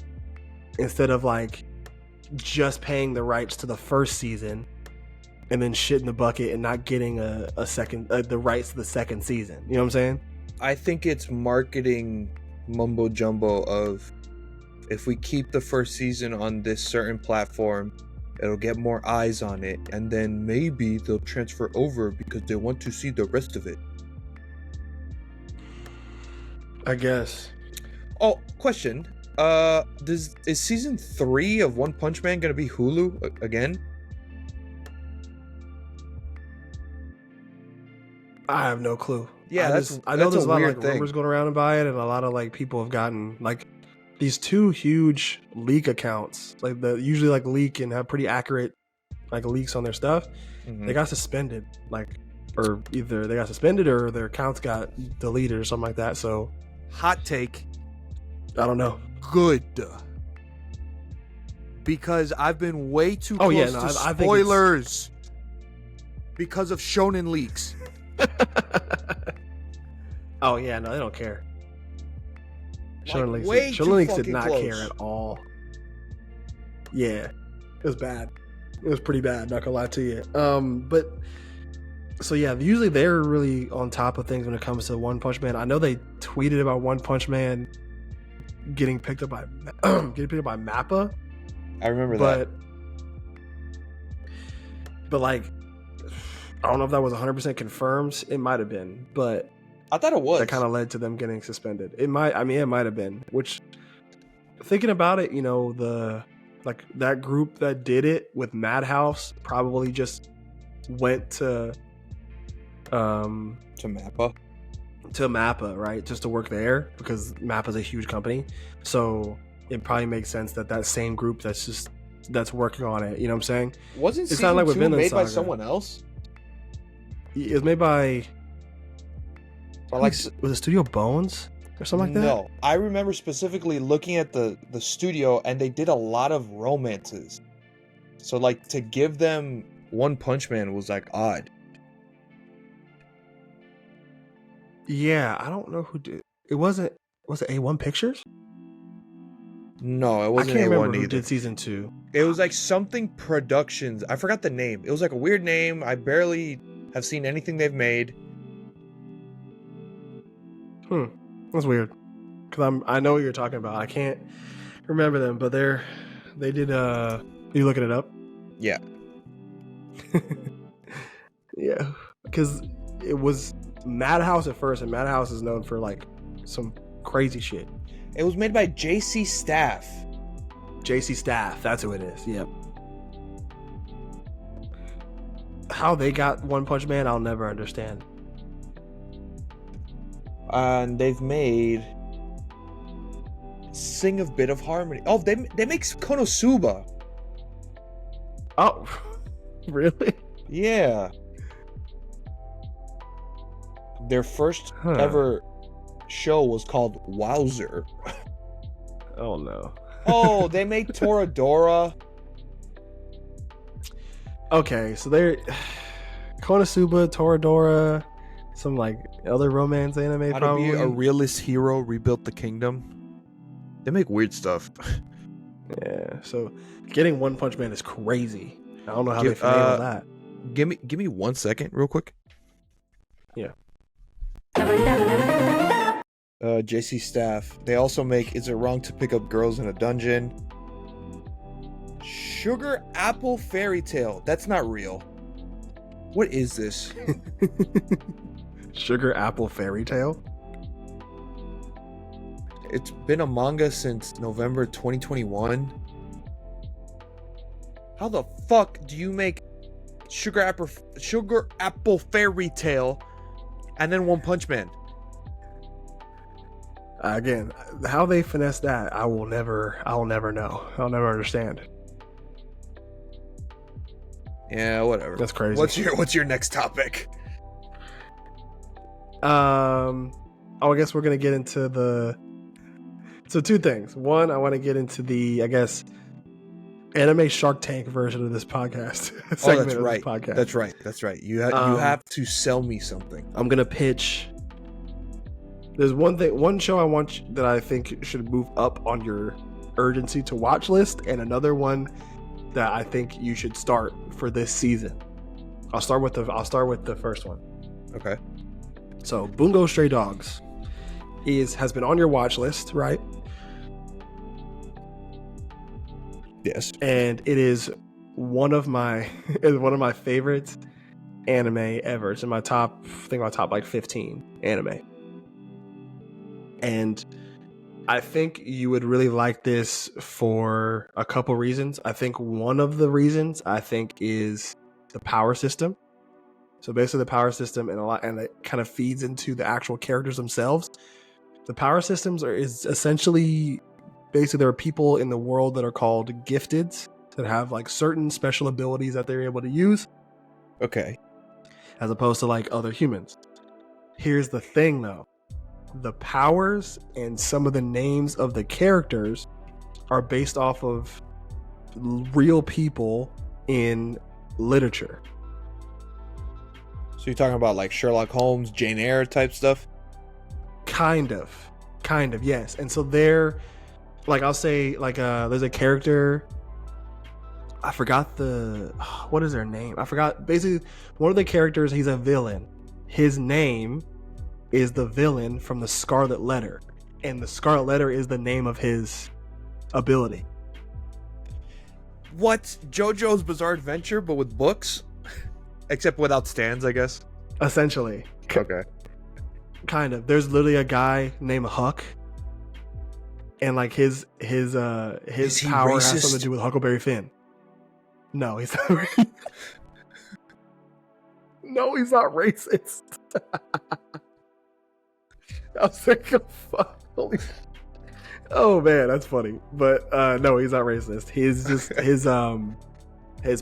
instead of like just paying the rights to the first season and then shit in the bucket and not getting a second the rights to the second season. You know what I'm saying? I think it's marketing mumbo jumbo of, if we keep the first season on this certain platform, it'll get more eyes on it, and then maybe they'll transfer over because they want to see the rest of it. I guess. Oh, question. Is season 3 of One Punch Man gonna be Hulu again? I have no clue. Yeah, I know there's a lot of like rumors going around about it, and a lot of like people have gotten like these 2 huge leak accounts, like the usually like leak and have pretty accurate like leaks on their stuff. Mm-hmm. They got suspended, like, or either they got suspended or their accounts got deleted or something like that. So, hot take. I don't know. Good. Because I've been way too close to spoilers because of shonen leaks. Oh yeah, no, they don't care. Shonen leaks did not care at all. Yeah, it was bad. It was pretty bad, not gonna lie to you. But so yeah, usually they're really on top of things when it comes to One Punch Man. I know they tweeted about One Punch Man getting picked up by Mappa. I remember that. But like, I don't know if that was 100% confirmed. It might have been, but I thought it was. That kind of led to them getting suspended. It might have been. Which, thinking about it, you know, that group that did it with Madhouse probably just went to Mappa. To Mappa, right? Just to work there, because Mappa's a huge company. So it probably makes sense that same group that's working on it. You know what I'm saying? Wasn't season 2 made by someone else? It was made by, was it Studio Bones or something like that? No, I remember specifically looking at the studio, and they did a lot of romances. So like to give them One Punch Man was like odd. Yeah, I don't know who did. Was it A1 Pictures? No, it wasn't. I can't A1 remember either. who did season 2. It was like something Productions. I forgot the name. It was like a weird name. I barely have seen anything they've made. That's weird. Because I know what you're talking about. I can't remember them, but they did. Are you looking it up? Yeah. Yeah, because it was Madhouse at first, and Madhouse is known for like some crazy shit. It was made by JC Staff. JC Staff, that's who it is. Yep. How they got One Punch Man, I'll never understand. And they've made Sing of Bit of Harmony. Oh, they make Konosuba. Oh, really? Yeah. Their first ever show was called Wowzer. Oh no. Oh, they made Toradora. Okay, so they're Konosuba, Toradora, some like other romance anime. How probably. to Be a Realist Hero Rebuilt the Kingdom. They make weird stuff. Yeah, so getting One Punch Man is crazy. I don't know how they finagle that. Give me 1 second, real quick. Yeah. JC Staff. They also make Is It Wrong to Pick Up Girls in a Dungeon? Sugar Apple Fairy Tale. That's not real. What is this? Sugar Apple Fairy Tale? It's been a manga since November 2021. How the fuck do you make Sugar Apple Fairy Tale and then One Punch Man? Again, how they finesse that, I'll never know. I'll never understand. Yeah, whatever. That's crazy. What's your next topic? I guess we're gonna get into so two things. One, I want to get into the, I guess, anime Shark Tank version of this podcast. Oh, that's right. Podcast. That's right. You have to sell me something. I'm gonna pitch. There's one show that I think should move up on your urgency to watch list, and another one that I think you should start for this season. I'll start with the first one. Okay. So Bungo Stray Dogs has been on your watch list, right? Yes. And it is one of my favorite anime ever. It's in my top, like 15 anime. And I think you would really like this for a couple reasons. I think one of the reasons is the power system. So basically the power system and it kind of feeds into the actual characters themselves. The power systems is essentially basically there are people in the world that are called gifteds that have like certain special abilities that they're able to use. Okay. As opposed to like other humans. Here's the thing though. The powers and some of the names of the characters are based off of real people in literature. So you're talking about like Sherlock Holmes, Jane Eyre type stuff? Kind of, yes. And so they're like, I'll say like there's a character, I forgot what is their name? I forgot. Basically one of the characters, he's a villain. His name is the villain from the Scarlet Letter, and the Scarlet Letter is the name of his ability. What? JoJo's Bizarre Adventure, but with books? Except without stands, I guess. Essentially. Okay. Kind of. There's literally a guy named Huck, and like his power has something to do with Huckleberry Finn. No, he's not. No, he's not racist. I was thinking, fuck. Oh man, that's funny. But no, he's not racist. He's just his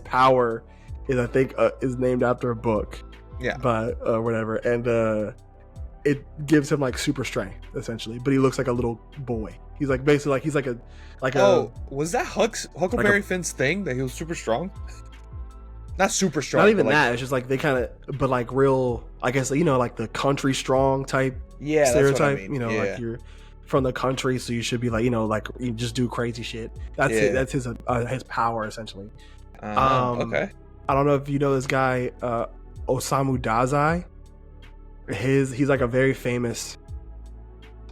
power is, I think, is named after a book. Yeah. But whatever, and it gives him like super strength essentially. But he looks like a little boy. He's like basically like he's like a was that Huckleberry Finn's thing that he was super strong? Not super strong. Not even that. It's just like they kind of, but like real. I guess like the country strong type. Yeah, stereotype. That's what I mean. Like you're from the country, so you should be like like you just do crazy shit. That's it. That's his power essentially. Okay. I don't know if you know this guy, Osamu Dazai. He's like a very famous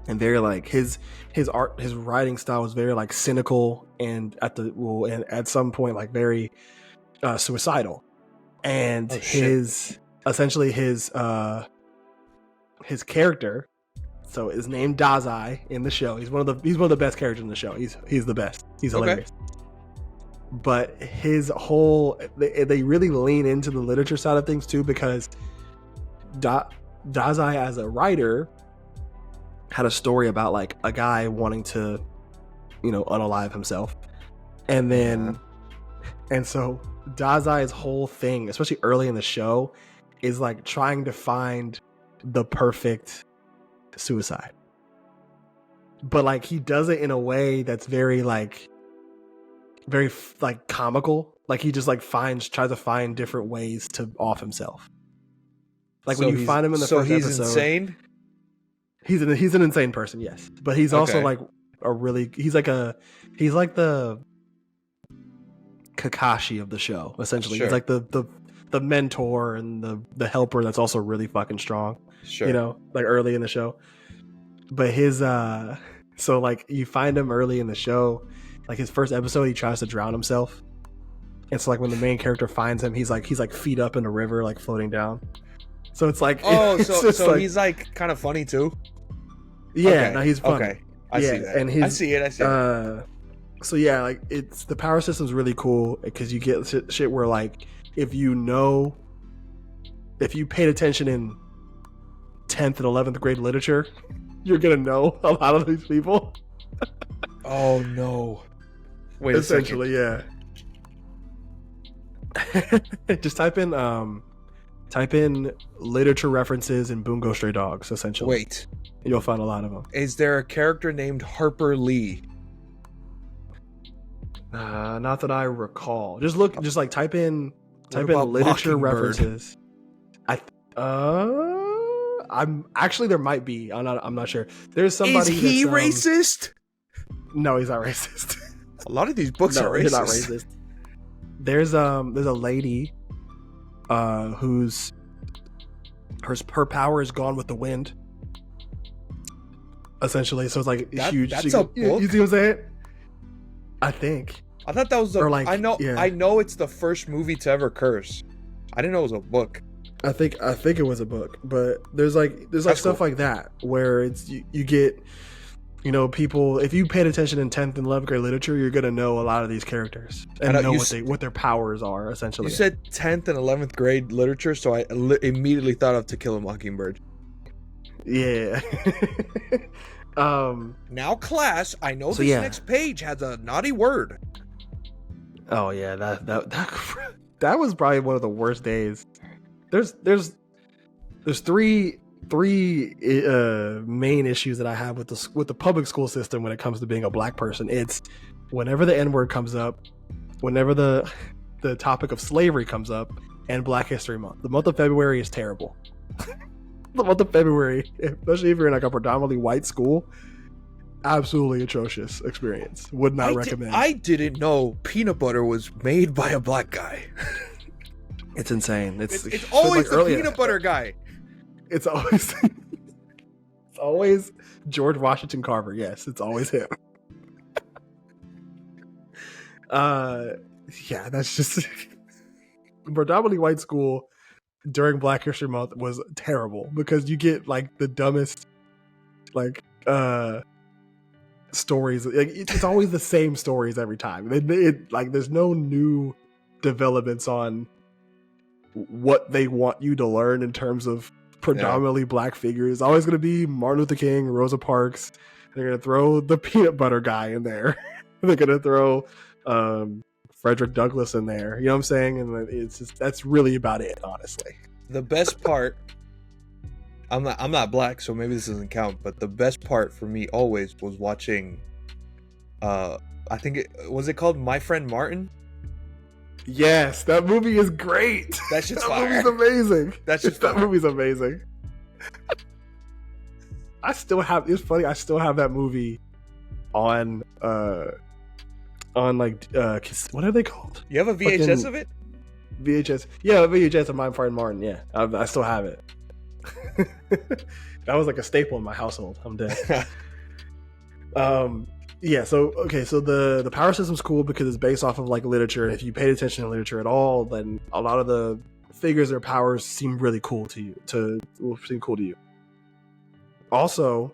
and very like his writing style is very like cynical and at some point like very suicidal, and his character, so is named Dazai in the show. He's one of the best characters in the show. He's the best. He's hilarious. But his whole they really lean into the literature side of things too, because Dazai as a writer had a story about like a guy wanting to unalive himself, and then and so Dazai's whole thing, especially early in the show, is like trying to find the perfect suicide. But like he does it in a way that's very comical. Like he just like tries to find different ways to off himself. Like when you find him in the first episode, insane. He's an insane person, yes. But he's also like he's like the Kakashi of the show, essentially. Sure. He's like the mentor and the helper that's also really fucking strong. Sure. Like early in the show. But his so like you find him early in the show, like his first episode, he tries to drown himself. And so like when the main character finds him, he's like feet up in a river, like floating down. So it's like, oh, it's so he's like kind of funny too. Yeah, okay. no, he's funny. Okay, I see that. And I see it. So yeah, like it's the power system's really cool because you get shit where like if you paid attention in 10th and 11th grade literature, you're gonna know a lot of these people. Oh no! Wait, essentially, yeah. Just type in literature references in Bungo Stray Dogs. Essentially, wait, you'll find a lot of them. Is there a character named Harper Lee? Not that I recall. Just like type in literature references. I'm actually, there might be. I'm not sure. There's somebody. Is he racist? No, he's not racist. A lot of these books are racist. He's not racist. There's a lady whose her power is gone with the wind. Essentially, so it's like huge. That's a book. You see what I'm saying? I think. I thought that was I know it's the first movie to ever curse. I didn't know it was a book. I think it was a book, but there's stuff like that where it's you get, people. If you paid attention in 10th and 11th grade literature, you're gonna know a lot of these characters and know what their powers are. Essentially, you said 10th and 11th grade literature, so I immediately thought of To Kill a Mockingbird. Yeah. Now, class, I know this next page has a naughty word. Oh yeah, that was probably one of the worst days. There's three main issues that I have with the public school system when it comes to being a black person. It's whenever the N-word comes up, whenever the topic of slavery comes up, and Black History Month. The month of February is terrible. The month of February, especially if you're in like a predominantly white school, absolutely atrocious experience. Would not recommend. I didn't know peanut butter was made by a black guy. It's insane. It's always the peanut butter guy. It's always George Washington Carver. Yes, it's always him. Yeah, that's just predominantly white school during Black History Month was terrible because you get like the dumbest stories. Like it's always the same stories every time. It like there's no new developments on what they want you to learn in terms of predominantly black figures. It's always going to be Martin Luther King, Rosa Parks. They're going to throw the peanut butter guy in there. They're going to throw Frederick Douglass in there. You know what I'm saying? And it's just, that's really about it, honestly. The best part, I'm not black, so maybe this doesn't count, but the best part for me always was watching, I think was it called My Friend Martin? Yes, that movie is great. That shit's fire. That movie's amazing. That movie's amazing. It's funny, I still have that movie on like what are they called? You have a VHS of it? VHS. Yeah, VHS of My Friend Martin. Yeah, I still have it. That was like a staple in my household. I'm dead. Yeah, so the power system's cool because it's based off of like literature. If you paid attention to literature at all, then a lot of the figures, their powers seem really cool to you. Also,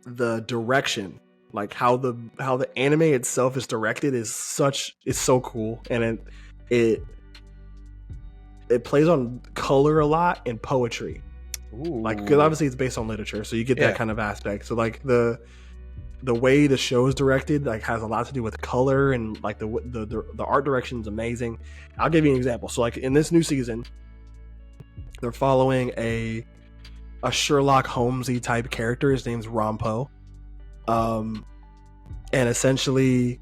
the direction, like how the anime itself is directed is so cool, and it plays on color a lot and poetry. Ooh. Like, because obviously it's based on literature, so you get that kind of aspect. So like the way the show is directed like has a lot to do with color, and like the art direction is amazing. I'll give you an example. So like in this new season, they're following a Sherlock Holmesy type character. His name's Rompo, and essentially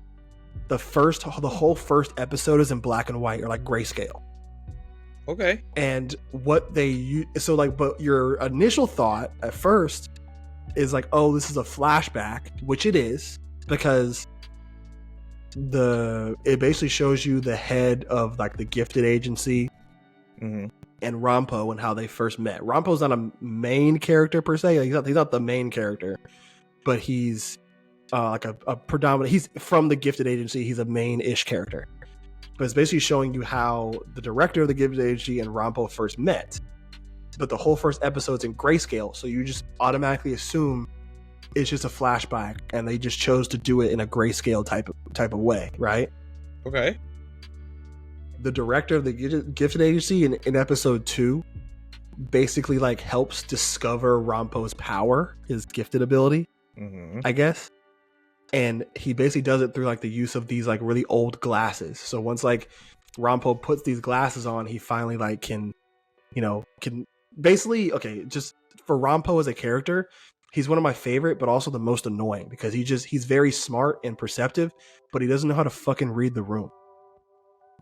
the whole first episode is in black and white or like grayscale. Okay. And what but your initial thought at first is like, oh, this is a flashback, which it is, because it basically shows you the head of like the gifted agency and Rompo and how they first met. Rompo's not a main character per se. He's not the main character, but he's like a predominant. He's from the Gifted Agency. He's a main-ish character, but it's basically showing you how the director of the Gifted Agency and Rampo first met. But the whole first episode's in grayscale, so you just automatically assume it's just a flashback, and they just chose to do it in a grayscale type of way, right? Okay. The director of the Gifted Agency in episode 2 basically like helps discover Rampo's power, his gifted ability, I guess. And he basically does it through like the use of these like really old glasses. So once like Rampo puts these glasses on, he finally like can basically, okay, just for Rampo as a character, he's one of my favorite, but also the most annoying because he's very smart and perceptive, but he doesn't know how to fucking read the room.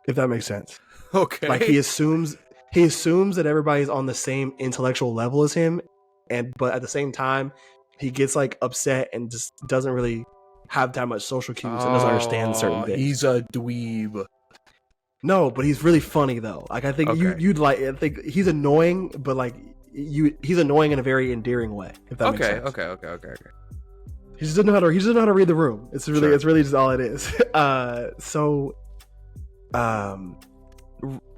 If that makes sense. Okay. Like he assumes that everybody's on the same intellectual level as him, but at the same time, he gets like upset and just doesn't really have that much social cues and doesn't understand certain things. He's a dweeb. No, but he's really funny though. Like I think you'd like. I think he's annoying, but like he's annoying in a very endearing way. If that makes sense. Okay. He just doesn't know how to read the room. It's really just all it is.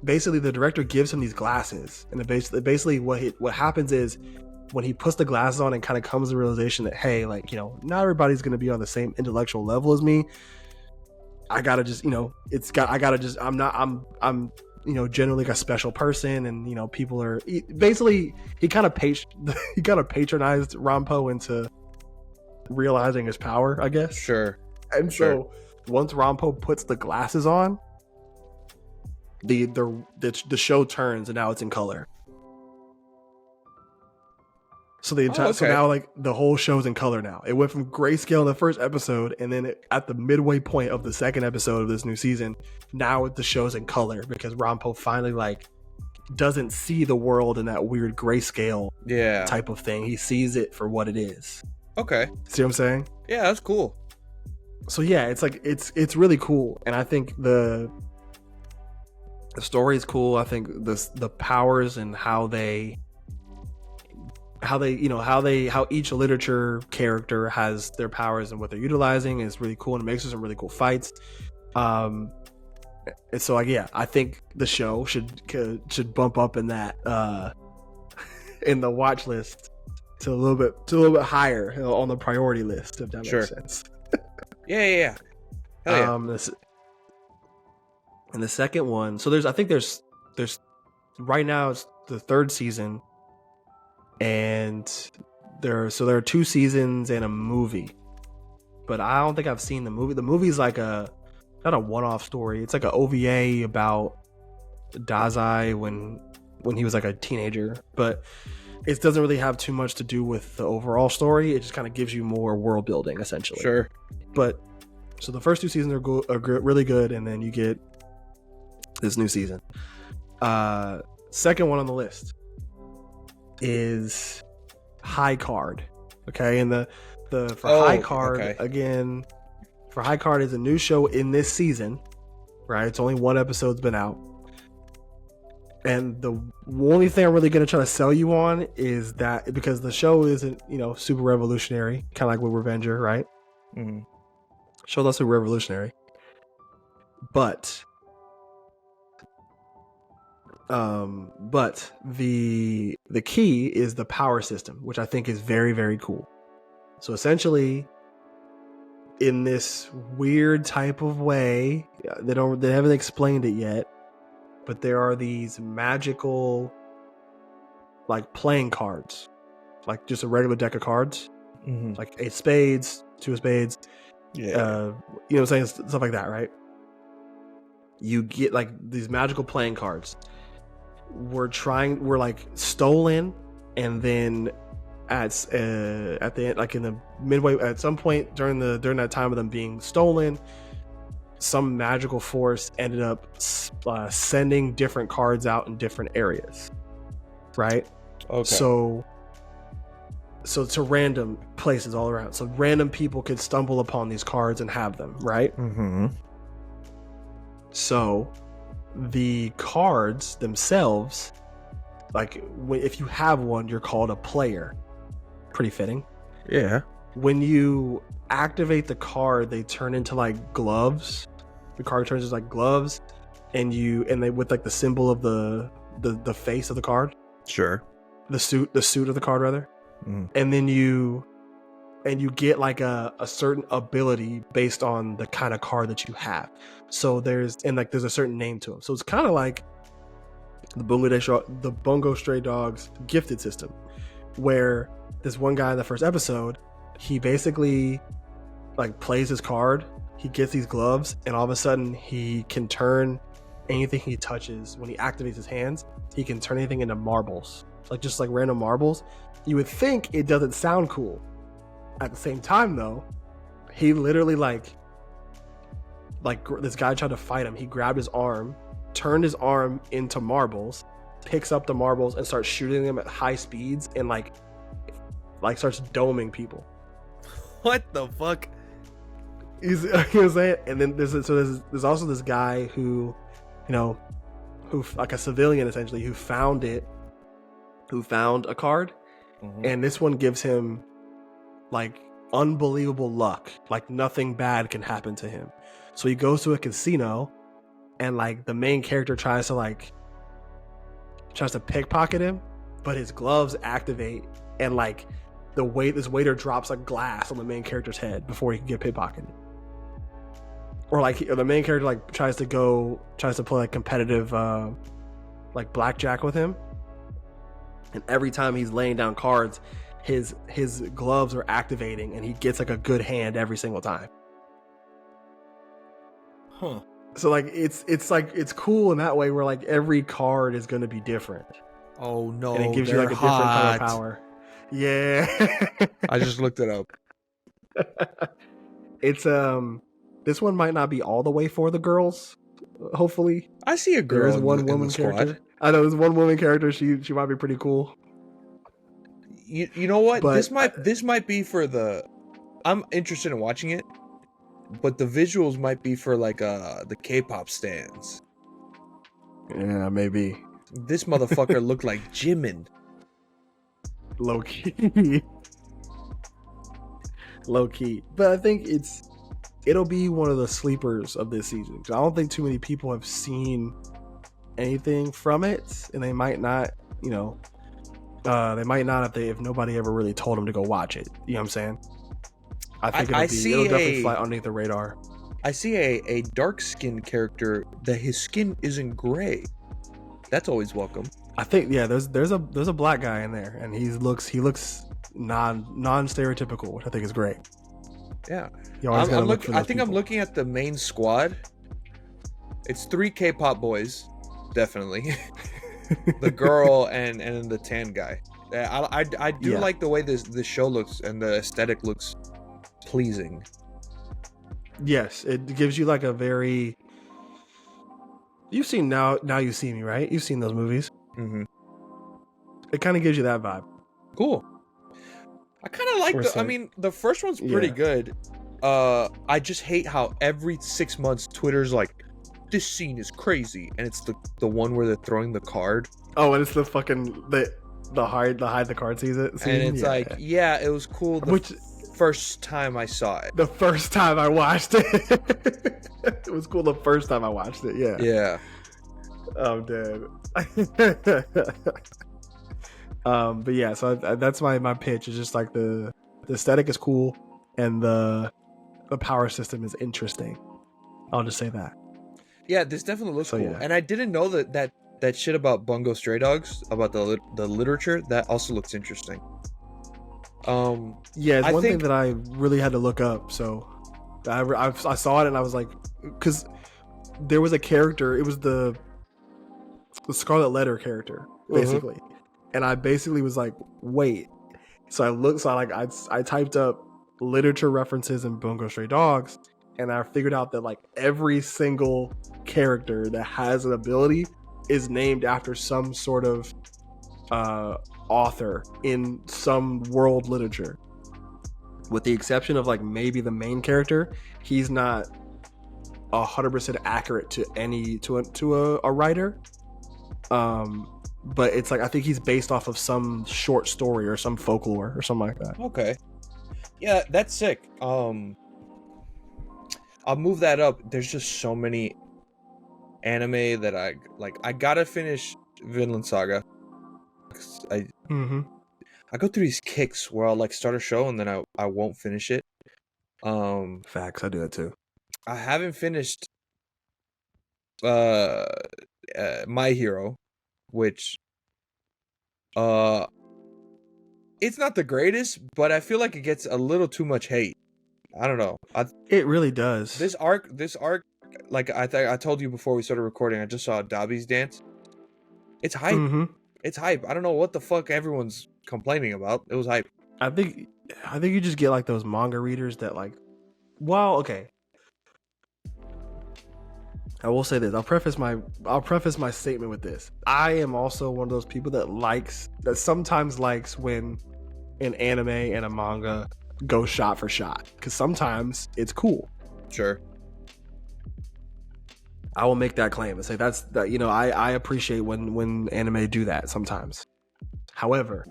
Basically the director gives him these glasses, and basically what happens is when he puts the glasses on and kind of comes to the realization that, hey, like, not everybody's going to be on the same intellectual level as me. I gotta just, I'm generally like a special person, and people are basically he kind of patronized Rampo into realizing his power, I guess. Sure. And so once Rampo puts the glasses on, the show turns and now it's in color. So so now like the whole show's in color now. It went from grayscale in the first episode, and then at the midway point of the second episode of this new season, now the show's in color because Rampo finally like doesn't see the world in that weird grayscale type of thing. He sees it for what it is. Okay. See what I'm saying? Yeah, that's cool. So yeah, it's like it's really cool, and I think the story is cool. I think the powers and how each literature character has their powers and what they're utilizing is really cool, and it makes for some really cool fights. And so like, yeah, I think the show should bump up in that in the watch list to a little bit higher on the priority list, if that makes sense. Yeah. Hell yeah. And the second one, so there's right now it's the third season, and there are 2 seasons and a movie, but I don't think I've seen the movie. The movie's like not a one-off story. It's like an OVA about Dazai when he was like a teenager, but it doesn't really have too much to do with the overall story. It just kind of gives you more world building, essentially. Sure. But so the first 2 seasons are really good, and then you get this new season. Second one on the list is High Card. Okay, and High Card again. For High Card is a new show in this season, right? It's only 1 episode's been out, and the only thing I'm really going to try to sell you on is that because the show isn't super revolutionary, kind of like with Revenger, right? Mm-hmm. Show's not super revolutionary, but the key is the power system, which I think is very, very cool. So essentially, in this weird type of way, they haven't explained it yet, but there are these magical like playing cards, like just a regular deck of cards, like 8 spades, 2 of spades, what I'm saying, stuff like that, right? You get like these magical playing cards. We're like stolen, and then at the end, like in the midway, at some point during that time of them being stolen, some magical force ended up sending different cards out in different areas, right? Okay. So to random places all around, so random people could stumble upon these cards and have them, right? So the cards themselves, like if you have one, you're called a player. Pretty fitting. Yeah. when you activate the card, they turn into like gloves. The card turns into like gloves, and they with like the symbol of the face of the card. Sure. The suit of the card rather. And then you get like a certain ability based on the kind of card that you have. So there's a certain name to them. So it's kind of like the Bungo Stray Dogs gifted system, where this one guy in the first episode, he basically like plays his card, he gets these gloves, and all of a sudden he can turn anything he touches. When he activates his hands, he can turn anything into marbles, like just like random marbles. You would think it doesn't sound cool. At the same time though, he literally like this guy tried to fight him. He grabbed his arm, turned his arm into marbles, picks up the marbles and starts shooting them at high speeds, and like starts doming people. What the fuck? You know what I'm saying? And then there's also this guy who, who like a civilian essentially, who found a card, and this one gives him like unbelievable luck. Like nothing bad can happen to him. So he goes to a casino, and like the main character tries to pickpocket him, but his gloves activate, and like this waiter drops a glass on the main character's head before he can get pickpocketed. Or like the main character like tries to play like competitive like blackjack with him, and every time he's laying down cards, his gloves are activating, and he gets like a good hand every single time. Huh. So like it's cool in that way, where like every card is going to be different. Oh no, and it gives you like a different kind of power. Yeah. I just looked it up. It's this one might not be all the way for the girls. Hopefully, I see a girl. There is one woman character. I know there's one woman character. She might be pretty cool. You know what? But, this might be for the. I'm interested in watching it, but the visuals might be for like the K-pop stans. Yeah, maybe. This motherfucker looked like Jimin. Low key. But I think it'll be one of the sleepers of this season. I don't think too many people have seen anything from it, and they might not, if nobody ever really told them to go watch it. You know what I'm saying? I think it'll definitely fly underneath the radar. I see a dark skinned character that his skin isn't gray. That's always welcome. I think there's a black guy in there, and he looks non-stereotypical, which I think is great. Yeah. I think I'm looking at the main squad. It's 3 K-pop boys, definitely. The girl and the tan guy. I do like the way this show looks, and the aesthetic looks pleasing. Yes, it gives you like a very. You've seen Now You See Me, right? You've seen those movies. Mm-hmm. It kind of gives you that vibe. Cool. I kind of like the first one's pretty good. I just hate how every 6 months Twitter's like, this scene is crazy, and it's the one where they're throwing the card. Oh, and it's the fucking the hide the card scene. And it's it was cool. First time I saw it. The first time I watched it. It was cool the first time I watched it. Yeah. Yeah. I'm dead. But yeah, so that's my pitch. Is just like the aesthetic is cool, and the power system is interesting. I'll just say that. Yeah, this definitely looks cool. Yeah. And I didn't know that shit about Bungo Stray Dogs, about the literature. That also looks interesting. Yeah, it's one thing that I really had to look up. So I saw it, and I was like, because there was a character. It was the Scarlet Letter character, basically. Mm-hmm. And I basically was like, wait. So I typed up literature references in Bungo Stray Dogs, and I figured out that like every single character that has an ability is named after some sort of author in some world literature, with the exception of like maybe the main character. He's not 100% accurate to a writer, but it's like I think he's based off of some short story or some folklore or something like that. Okay. Yeah, that's sick. I'll move that up. There's just so many anime that I like. I gotta finish Vinland Saga. I I go through these kicks where I'll like start a show and then I won't finish it. Facts, I do that too. I haven't finished My Hero, which it's not the greatest, but I feel like it gets a little too much hate. I don't know. It really does. This arc, like I told you before we started recording, I just saw Dobby's dance. It's hype. It's hype. I don't know what the fuck everyone's complaining about. It was hype. I think you just get like those manga readers that like, well, okay. I will say this. I'll preface my statement with this. I am also one of those people that sometimes likes when an anime and a manga go shot for shot, because sometimes it's cool. Sure. I will make that claim and say that I appreciate when anime do that sometimes. However,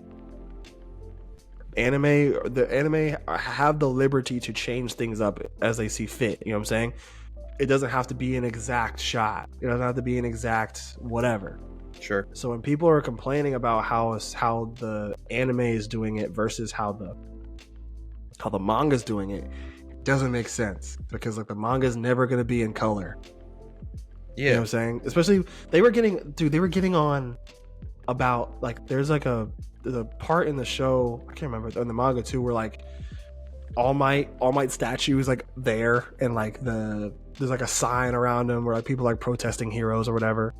the anime have the liberty to change things up as they see fit. You know what I'm saying? It doesn't have to be an exact shot. It doesn't have to be an exact whatever. Sure. So when people are complaining about how the anime is doing it versus how the manga's doing it, it doesn't make sense, because like the manga's never going to be in color. Yeah. You know what I'm saying? Especially they were getting on about like there's a part in the show, I can't remember, in the manga too, where like All Might statue is like there, and like there's like a sign around him where like people like protesting heroes or whatever.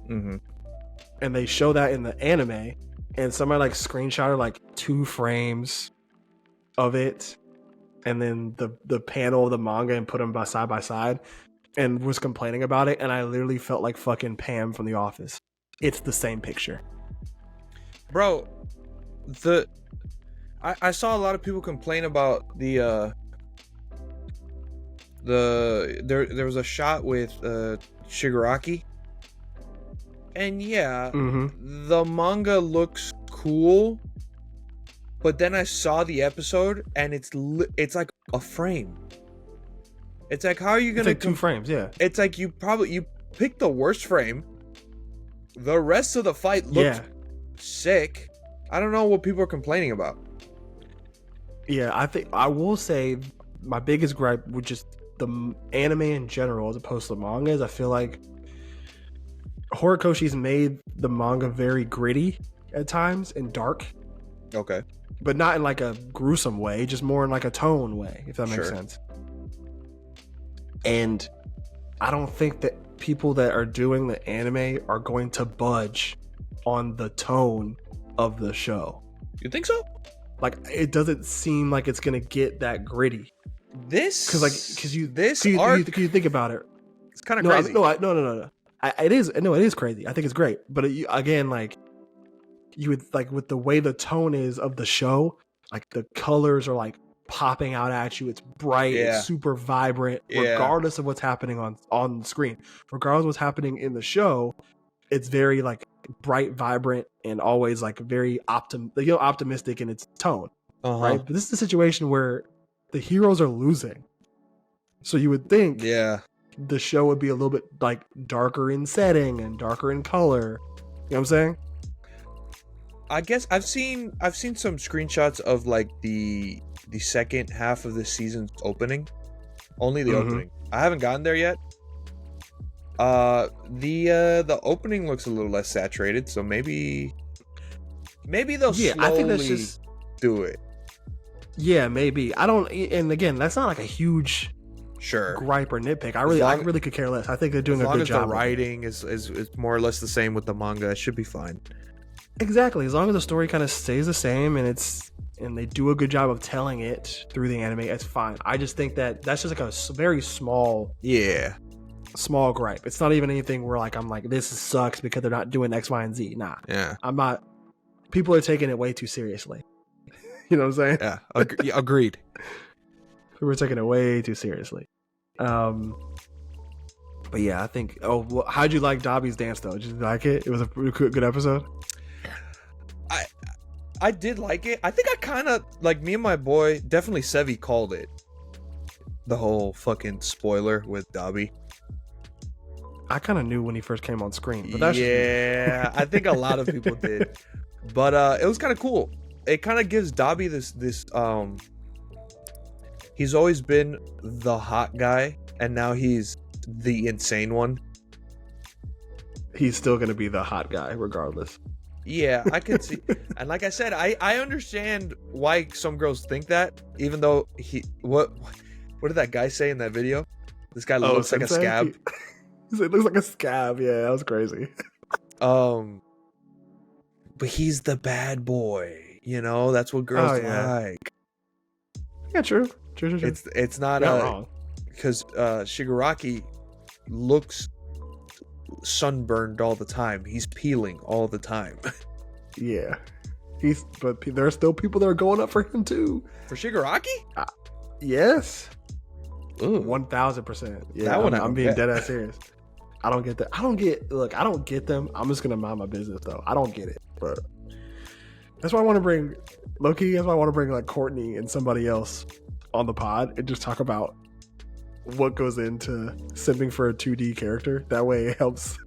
And they show that in the anime, and somebody like screenshotted like 2 frames of it, and then the panel of the manga, and put them side by side, and was complaining about it. And I literally felt like fucking Pam from The Office. It's the same picture, bro. I saw a lot of people complain about there was a shot with Shigaraki, and yeah, the manga looks cool, but then I saw the episode and it's like a frame. It's like, how are you gonna like 2 frames? Yeah, it's like you picked the worst frame. The rest of the fight looked sick. I don't know what people are complaining about. Yeah, I think I will say my biggest gripe with just the anime in general as opposed to the manga is I feel like Horikoshi's made the manga very gritty at times and dark. Okay. But not in like a gruesome way, just more in like a tone way, if that makes sense. And I don't think that people that are doing the anime are going to budge on the tone of the show. You think so? Like, it doesn't seem like it's gonna get that gritty. Because you think about it, it's kind of crazy. No. It is crazy. I think it's great, but again, like, you would like with the way the tone is of the show, like the colors are like popping out at you. It's bright, it's super vibrant, regardless of what's happening on the screen. Regardless of what's happening in the show, it's very like bright, vibrant, and always like very optimistic in its tone, right? But this is a situation where the heroes are losing, so you would think the show would be a little bit like darker in setting and darker in color. You know what I'm saying? I guess I've seen some screenshots of like the second half of the season's opening. Only the opening. I haven't gotten there yet. The opening looks a little less saturated, so maybe they'll slowly I think that's just do it. Yeah, maybe. I don't, and again, that's not like a huge gripe or nitpick. I really could care less. I think they're doing a good job. As long as the writing is more or less the same with the manga, it should be fine. Exactly. As long as the story kind of stays the same and they do a good job of telling it through the anime, it's fine. I just think that's just like a very small gripe. It's not even anything where like I'm like, this sucks because they're not doing X, Y, and Z. Nah. Yeah. I'm not. People are taking it way too seriously. You know what I'm saying? Yeah. Agreed. People are taking it way too seriously. But yeah, I think. How'd you like Dobby's dance though? Did you like it? It was a good episode. I did like it. I think I kind of like me and my boy. Definitely Sevi called it. The whole fucking spoiler with Dobby. I kind of knew when he first came on screen, but that's yeah, I think a lot of people did. But it was kind of cool. It kind of gives Dobby this he's always been the hot guy, and now he's the insane one. He's still gonna be the hot guy regardless. Yeah, I could see. And like I said, I understand why some girls think that, even though what did that guy say in that video? This guy looks like a scab. He said, looks like a scab. Yeah, that was crazy. But he's the bad boy. You know, that's what girls like. Yeah, true. It's not wrong. Because Shigaraki looks sunburned all the time. He's peeling all the time. Yeah, but there are still people that are going up for him too. For Shigaraki? Yes. 1000%. Yeah, I'm being dead ass serious. I don't get that. I don't get them. I'm just gonna mind my business though. I don't get it, but that's why I want to bring Loki. That's why I want to bring like Courtney and somebody else on the pod and just talk about what goes into simping for a 2D character. That way it helps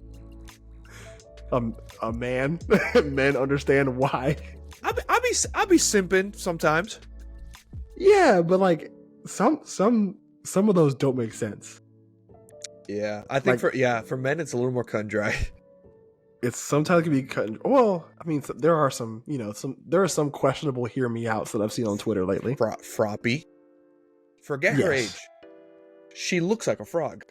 a man men understand why. I'll be simping sometimes. Yeah, but like some of those don't make sense. Yeah, I think for men it's a little more cut and dry. It's sometimes can be cut. Well, I mean, there are some questionable hear me outs that I've seen on Twitter lately. Froppy. Forget her age. She looks like a frog.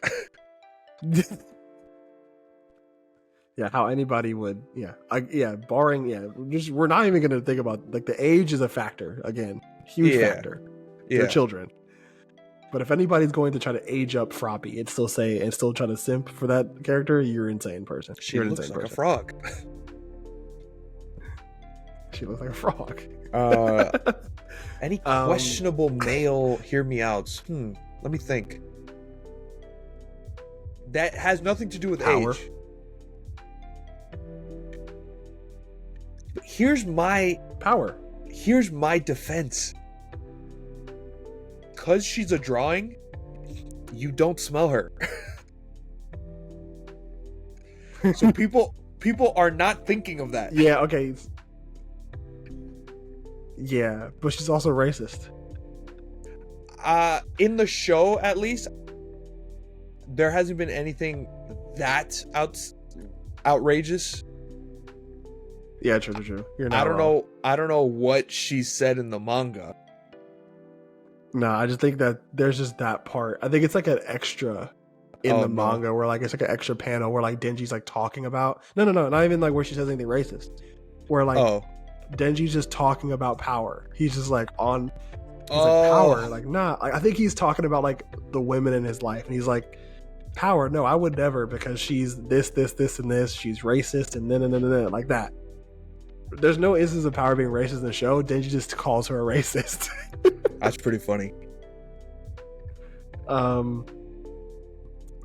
Yeah, how anybody would. Barring. We're not even going to think about like the age is a factor again, huge factor. They're children. But if anybody's going to try to age up Froppy and still try to simp for that character, you're an insane person. She looks like a frog. She looks like a frog. Any questionable male hear me outs? Let me think. That has nothing to do with power. Age. But here's my defense. Because she's a drawing, you don't smell her. So people are not thinking of that. Yeah, okay. Yeah, but she's also racist. In the show, at least, there hasn't been anything that outrageous. Yeah, true. You're not wrong. I don't know what she said in the manga. No, I just think that there's just that part. I think it's like an extra in the manga where like it's like an extra panel where like Denji's like talking about no, not even like where she says anything racist. Where like Denji's just talking about power. He's just like like power. Like I think he's talking about like the women in his life, and he's like, power. No, I would never because she's this, and this. She's racist and then like that. There's no instance of power being racist in the show. Denji just calls her a racist. That's pretty funny. But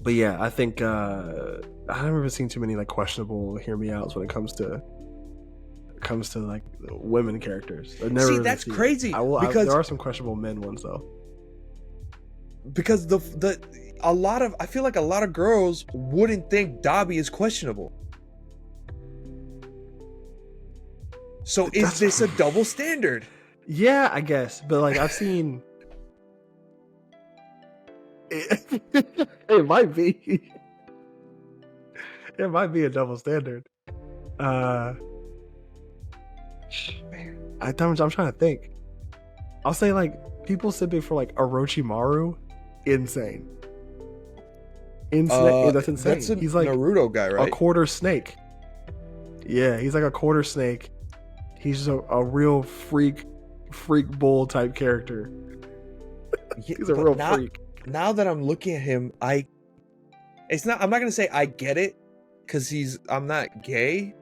yeah, I think I haven't ever seen too many like questionable hear me outs when it comes to like women characters. I've never really that's crazy. Because there are some questionable men ones though. Because I feel like a lot of girls wouldn't think Dobby is questionable. So is this a double standard? Yeah, I guess. But like I've seen it might be. It might be a double standard. I'm trying to think. I'll say like people simping for like Orochimaru, insane. That's insane. That's he's like Naruto guy, right? A quarter snake. Yeah, he's like a quarter snake. He's just a real freak bull type character. He's a real freak. Now that I'm looking at him, I'm not gonna say I get it, because I'm not gay,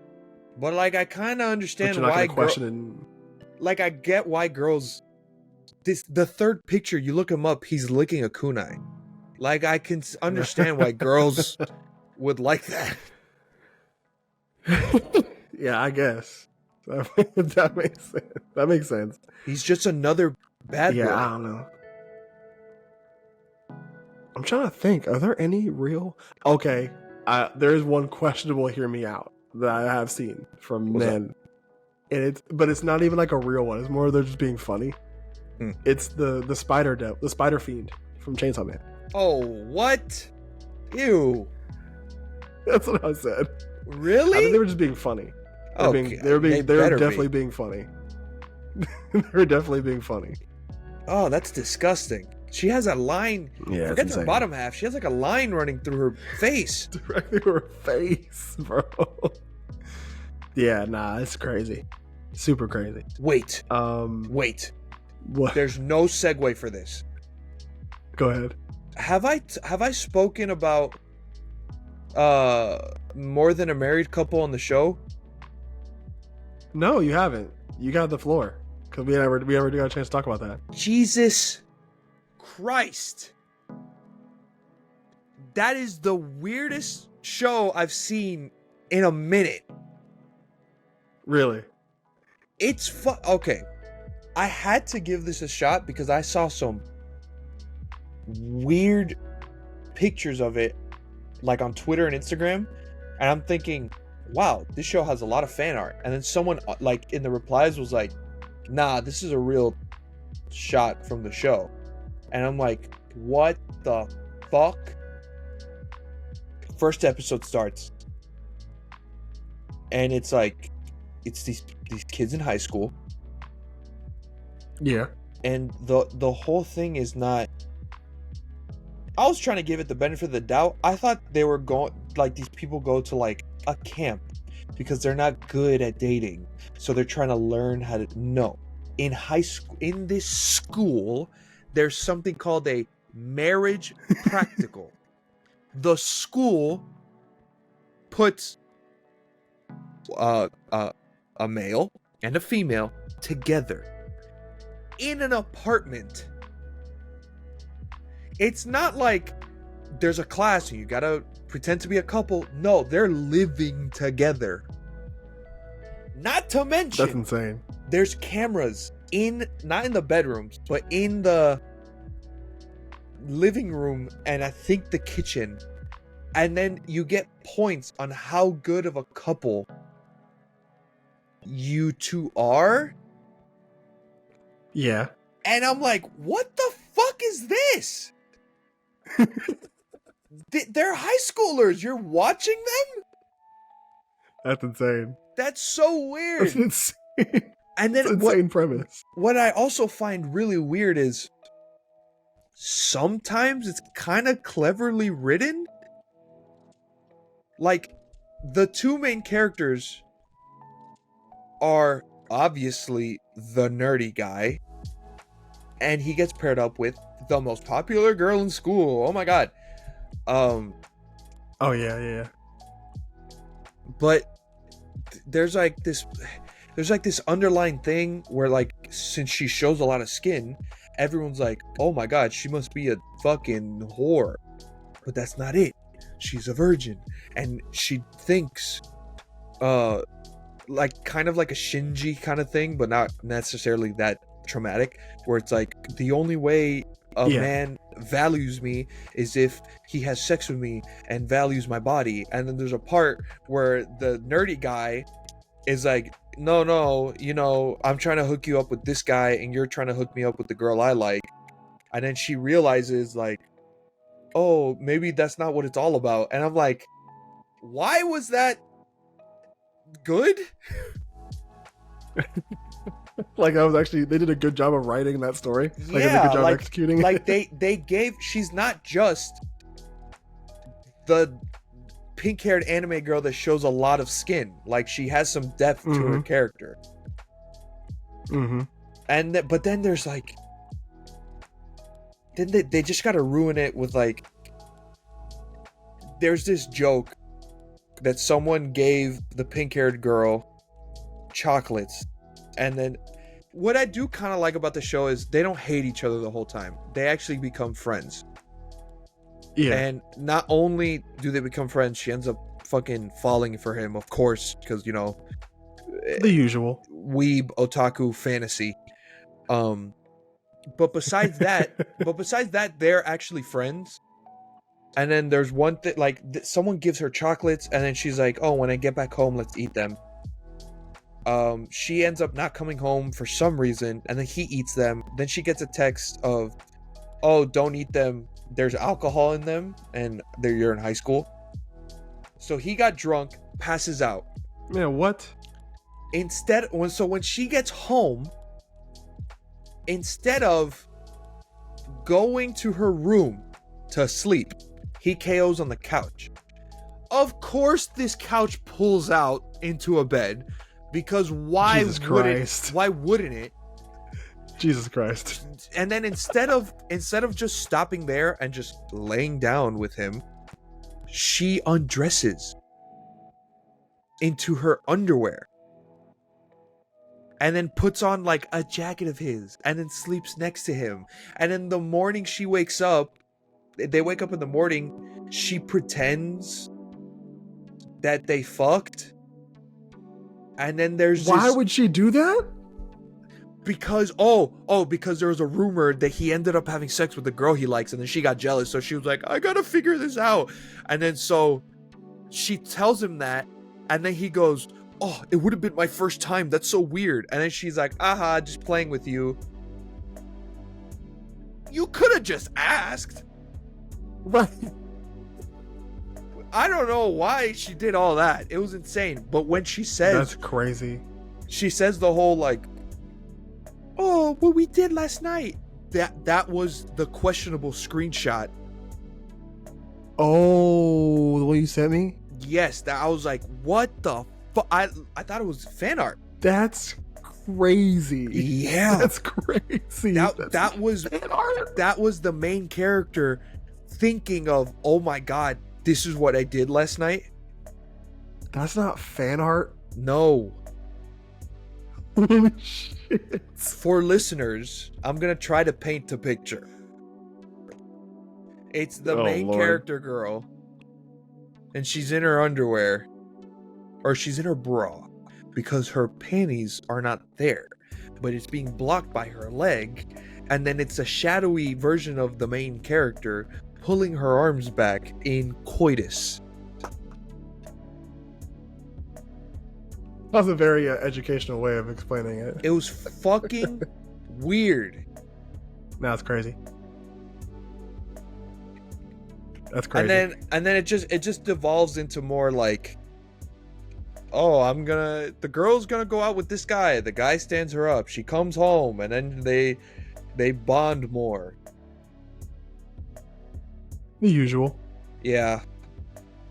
but like I kind of understand why like I get why girls. The third picture, you look him up, he's licking a kunai. Like I can understand why girls would like that. Yeah, I guess. That makes sense. That makes sense. He's just another bad boy. I don't know. I'm trying to think. Are there any real? Okay, there is one questionable "hear me out" that I have seen from men, and it's not even like a real one. It's more they're just being funny. It's the spider fiend from Chainsaw Man. Oh, what? Ew. That's what I said. Really? I think they were just being funny. They were definitely being funny. They were definitely being funny. Oh, that's disgusting. She has a line. Yeah, forget her bottom half. She has like a line running through her face. Directly through her face, bro. Yeah, nah, it's crazy. Super crazy. Wait. What? There's no segue for this. Go ahead. Have I spoken about More Than a Married Couple on the show? No, you haven't. You got the floor because we never got a chance to talk about that. Jesus Christ. That is the weirdest show I've seen in a minute. Really? It's okay. I had to give this a shot because I saw some weird pictures of it like on Twitter and Instagram, and I'm thinking, wow, this show has a lot of fan art. And then someone like in the replies was like, nah, this is a real shot from the show. And I'm like, what the fuck? First episode starts, and it's like, it's these kids in high school. Yeah. And the whole thing is not, I was trying to give it the benefit of the doubt. I thought they were going, like, these people go to like a camp because they're not good at dating, so they're trying to learn how to. No, in high school, in this school, there's something called a marriage practical. The school puts a male and a female together in an apartment. It's not like there's a class and you gotta pretend to be a couple. No, they're living together. Not to mention, that's insane. There's cameras not in the bedrooms, but in the living room and I think the kitchen. And then you get points on how good of a couple you two are. Yeah. And I'm like, what the fuck is this? They're high schoolers. You're watching them? That's insane. That's so weird. That's insane. And then insane premise. What I also find really weird is sometimes it's kind of cleverly written. Like, the two main characters are obviously the nerdy guy, and he gets paired up with the most popular girl in school. Oh my god. Oh yeah. But there's like this underlying thing where, like, since she shows a lot of skin, everyone's like, oh my god, she must be a fucking whore. But that's not it. She's a virgin, and she thinks like kind of like a Shinji kind of thing, but not necessarily that traumatic, where it's like, the only way a man values me is if he has sex with me and values my body. And then there's a part where the nerdy guy is like, no, you know, I'm trying to hook you up with this guy and you're trying to hook me up with the girl I like. And then she realizes, like, oh, maybe that's not what it's all about. And I'm like, why was that good? Like, I was actually, they did a good job of writing that story. Like, they did a good job executing like it. they gave, she's not just the pink-haired anime girl that shows a lot of skin. Like, she has some depth to her character. Mm-hmm. And but then there's like, then they just gotta ruin it with, like, there's this joke that someone gave the pink-haired girl chocolates, and then what I do kind of like about the show is they don't hate each other the whole time. They actually become friends. Yeah. And not only do they become friends, she ends up fucking falling for him, of course, because, you know, The usual weeb otaku fantasy. But besides that, they're actually friends. And then there's one thing, like someone gives her chocolates, and then she's like, "Oh, when I get back home, let's eat them." She ends up not coming home for some reason, and then he eats them. Then she gets a text of, "Oh, don't eat them. There's alcohol in them," and you're in high school. So he got drunk, passes out. Yeah, what? When she gets home, instead of going to her room to sleep, he KOs on the couch. Of course, this couch pulls out into a bed, because why wouldn't it? Jesus Christ. And then instead of just stopping there and just laying down with him, she undresses into her underwear and then puts on like a jacket of his and then sleeps next to him. And in the morning they wake up in the morning, she pretends that they fucked. And then why would she do that? Because because there was a rumor that he ended up having sex with the girl he likes, and then she got jealous, so she was like, I gotta figure this out. And then so she tells him that, and then he goes, "Oh, it would have been my first time, that's so weird." And then she's like, "Aha, just playing with you. You could have just asked." Right. I don't know why she did all that. It was insane. But when she says, that's crazy. She says the whole like, "Oh, what we did last night." That was the questionable screenshot. Oh, the one you sent me? Yes, I was like, what the fuck? I thought it was fan art. That's crazy. Yeah. That's crazy. That was fan art. That was the main character thinking of, oh my god, this is what I did last night. That's not fan art. No. Holy shit. For listeners, I'm gonna try to paint a picture. It's the main character girl, and she's in her underwear, or she's in her bra, because her panties are not there, but it's being blocked by her leg, and then it's a shadowy version of the main character pulling her arms back in coitus. That was a very educational way of explaining it. It was fucking weird. Now it's crazy. That's crazy. And then it just devolves into more like, oh, the girl's gonna go out with this guy. The guy stands her up. She comes home, and then they bond more. The usual. Yeah.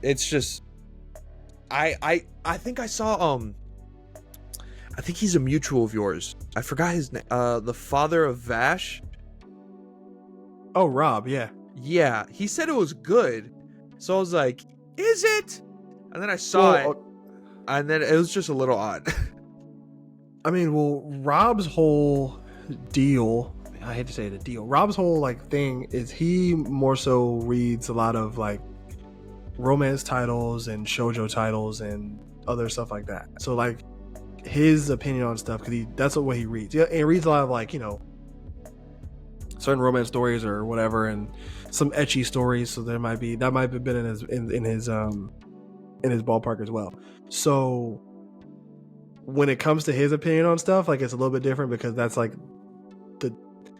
It's just, I think I saw I think he's a mutual of yours. I forgot his name. The father of Vash. Oh, Rob, yeah. Yeah, he said it was good. So I was like, is it? And then I saw it. And then it was just a little odd. I mean, well, Rob's whole deal, I hate to say the deal, Rob's whole like thing is he more so reads a lot of like romance titles and shoujo titles and other stuff like that. So like his opinion on stuff, because that's what he reads. Yeah, he reads a lot of like, you know, certain romance stories or whatever, and some ecchi stories. So that might have been in his ballpark as well. So when it comes to his opinion on stuff, like it's a little bit different, because that's like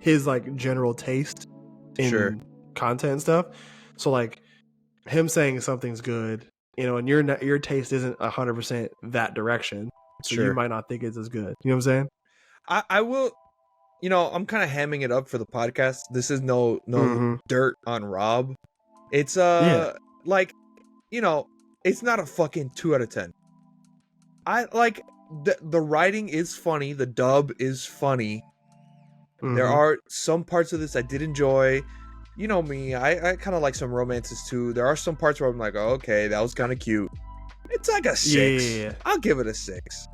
his like general taste in content and stuff. So like him saying something's good, you know, and your taste isn't 100% that direction. So you might not think it's as good. You know what I'm saying? I will, you know, I'm kind of hamming it up for the podcast. This is no dirt on Rob. It's like, you know, it's not a fucking 2 out of 10. I like the writing is funny, the dub is funny. There are some parts of this I did enjoy. You know me, I kind of like some romances too. There are some parts where I'm like, oh, okay, that was kind of cute. It's like a 6. Yeah. I'll give it a 6.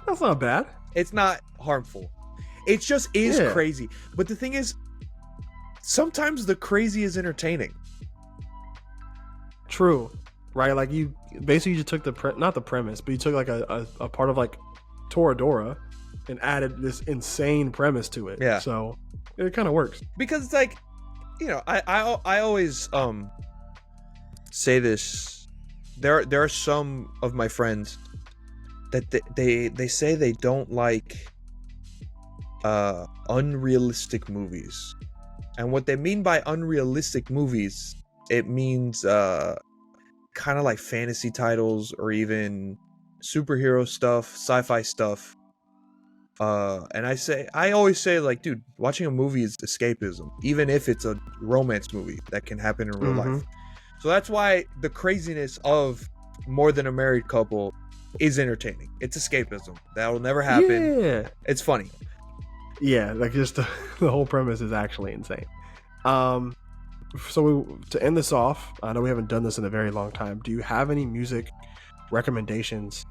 That's not bad. It's not harmful. It just is crazy. But the thing is, sometimes the crazy is entertaining. True. Right? Like you basically just took not the premise, but you took like a part of like Toradora and added this insane premise to it. Yeah. So it kind of works. Because it's like, you know, I always say this. There are some of my friends that they say they don't like unrealistic movies. And what they mean by unrealistic movies, it means kind of like fantasy titles or even superhero stuff, sci-fi stuff. And I always say, like, dude, watching a movie is escapism, even if it's a romance movie that can happen in real life. So that's why the craziness of More Than a Married Couple is entertaining. It's escapism. That will never happen. Yeah. It's funny. Yeah, like just the whole premise is actually insane. So to end this off, I know we haven't done this in a very long time. Do you have any music recommendations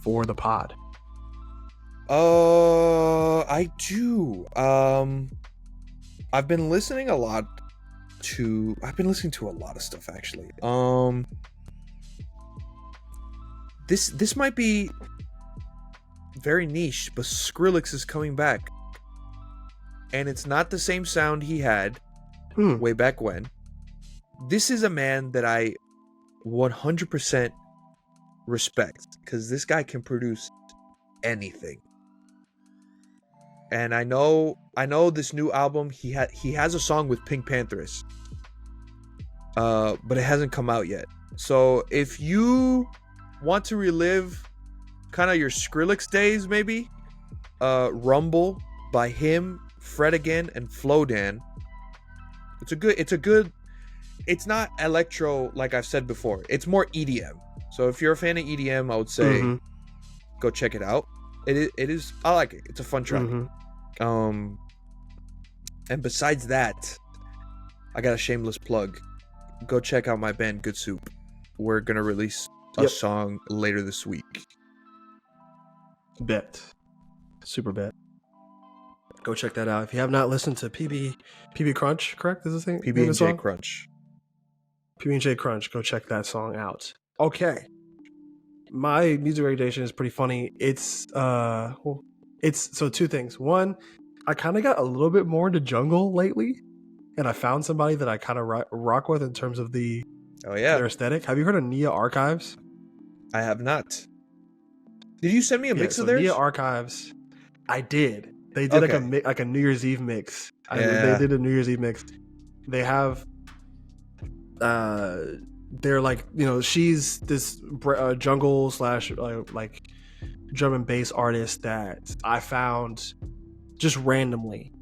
for the pod? I do. I've been listening to a lot of stuff, actually. This might be very niche, but Skrillex is coming back. And it's not the same sound he had way back when. This is a man that I 100% respect, because this guy can produce anything. And I know this new album, he has a song with Pink Panthers, but it hasn't come out yet. So if you want to relive kind of your Skrillex days, maybe Rumble by him, Fred Again, and Flowdan. It's not electro like I've said before. It's more EDM. So if you're a fan of EDM, I would say go check it out. It is, I like it. It's a fun track. And besides that, I got a shameless plug. Go check out my band Good Soup. We're gonna release a song later this week. Bet. Super bet. Go check that out. If you have not listened to PB Crunch, correct? Is this thing? PB&J Crunch. PB&J Crunch. Go check that song out. Okay. My music recommendation is pretty funny. It's so two things. One, I kind of got a little bit more into jungle lately, and I found somebody that I kind of rock with in terms of their aesthetic. Have you heard of Nia Archives? I have not. Did you send me a mix of theirs? Nia Archives. I did. They did like a New Year's Eve mix. They did a New Year's Eve mix. They have they're like, you know, she's this jungle / like drum and bass artist that I found just randomly,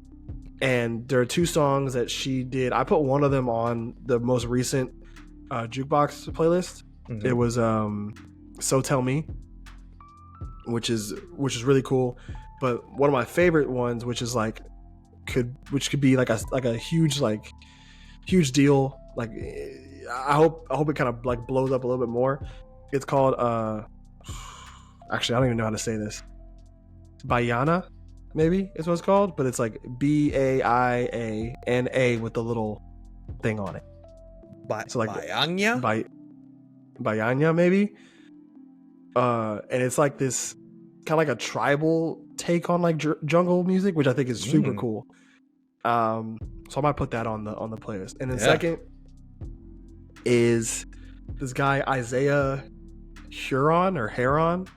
and there are two songs that she did. I put one of them on the most recent jukebox playlist. It was So Tell Me, which is really cool. But one of my favorite ones, which could be like a huge deal. Like, I hope it kind of like blows up a little bit more. It's called actually, I don't even know how to say this. Baiana, maybe is what it's called, but it's like Baiana with the little thing on it. So like Baiana, maybe. And it's like this kind of like a tribal take on like jungle music, which I think is super cool. So I might put that on the playlist. And then second is this guy Isaiah Heron.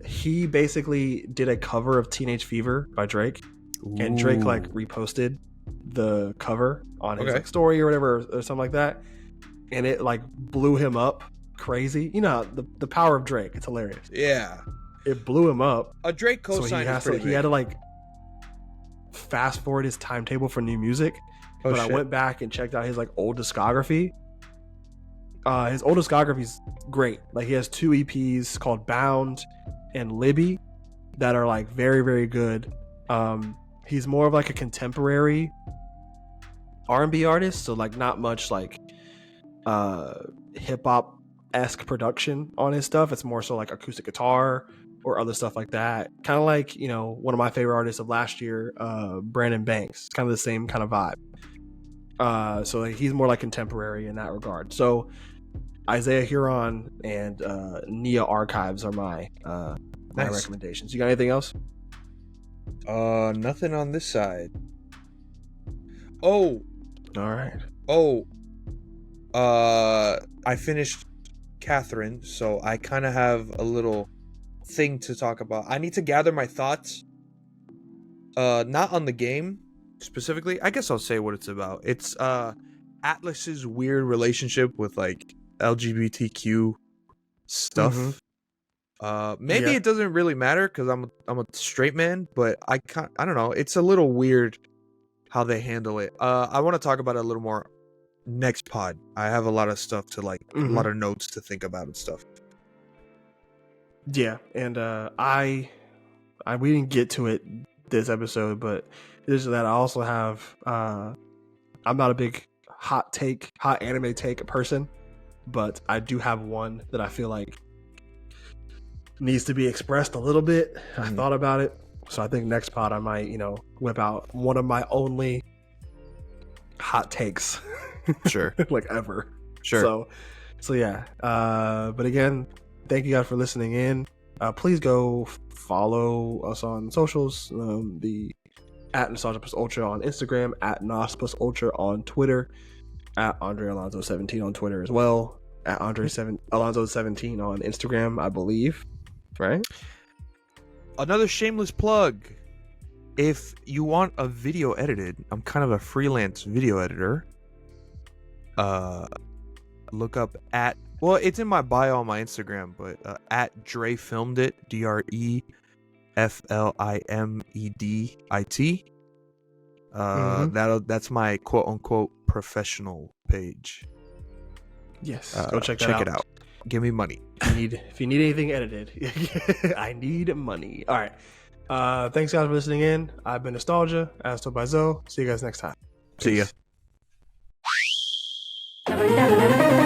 He basically did a cover of Teenage Fever by Drake. Ooh. And Drake like reposted the cover on his like, story or whatever or something like that, and it like blew him up crazy. You know, the power of Drake. It's hilarious. Yeah, it blew him up. A Drake cosign is pretty big. He had to like fast forward his timetable for new music. But I went back and checked out his like old discography. His old discography's great. Like, he has 2 EPs called Bound and Libby that are like very, very good. He's more of like a contemporary R&B artist, so like not much like hip-hop-esque production on his stuff. It's more so like acoustic guitar or other stuff like that. Kind of like, you know, one of my favorite artists of last year, Brandon Banks. It's kind of the same kind of vibe. So like, he's more like contemporary in that regard. So Isaiah Huron and Nia Archives are my my recommendations. You got anything else? Nothing on this side. Oh, all right. Oh, I finished Catherine, so I kind of have a little thing to talk about. I need to gather my thoughts. Not on the game specifically. I guess I'll say what it's about. It's Atlas's weird relationship with like LGBTQ stuff. Maybe it doesn't really matter because I'm a straight man, but I don't know. It's a little weird how they handle it. I want to talk about it a little more next pod. I have a lot of stuff to like, a lot of notes to think about and stuff. Yeah, and we didn't get to it this episode, but this is that I also have. I'm not a big hot anime take person, but I do have one that I feel like needs to be expressed a little bit. I thought about it, so I think next pod I might, whip out one of my only hot takes. Sure. Like ever. Sure. So yeah. But again, thank you guys for listening in. Please go follow us on socials. The @Nostalgia Plus Ultra on Instagram, @Nos Plus Ultra on Twitter, @Andre Alonso 17 on Twitter as well, @Andre Alonso 17 on Instagram, I believe. Right? Another shameless plug. If you want a video edited, I'm kind of a freelance video editor. Look up it's in my bio on my Instagram, but @DreFilmedIt, DREFLIMEDIT. That's my quote unquote professional page. Yes, go check it out. Give me money. If you need anything edited, I need money. All right. Thanks guys for listening in. I've been Nostalgia, as told by Zoe. See you guys next time. See ya. Peace.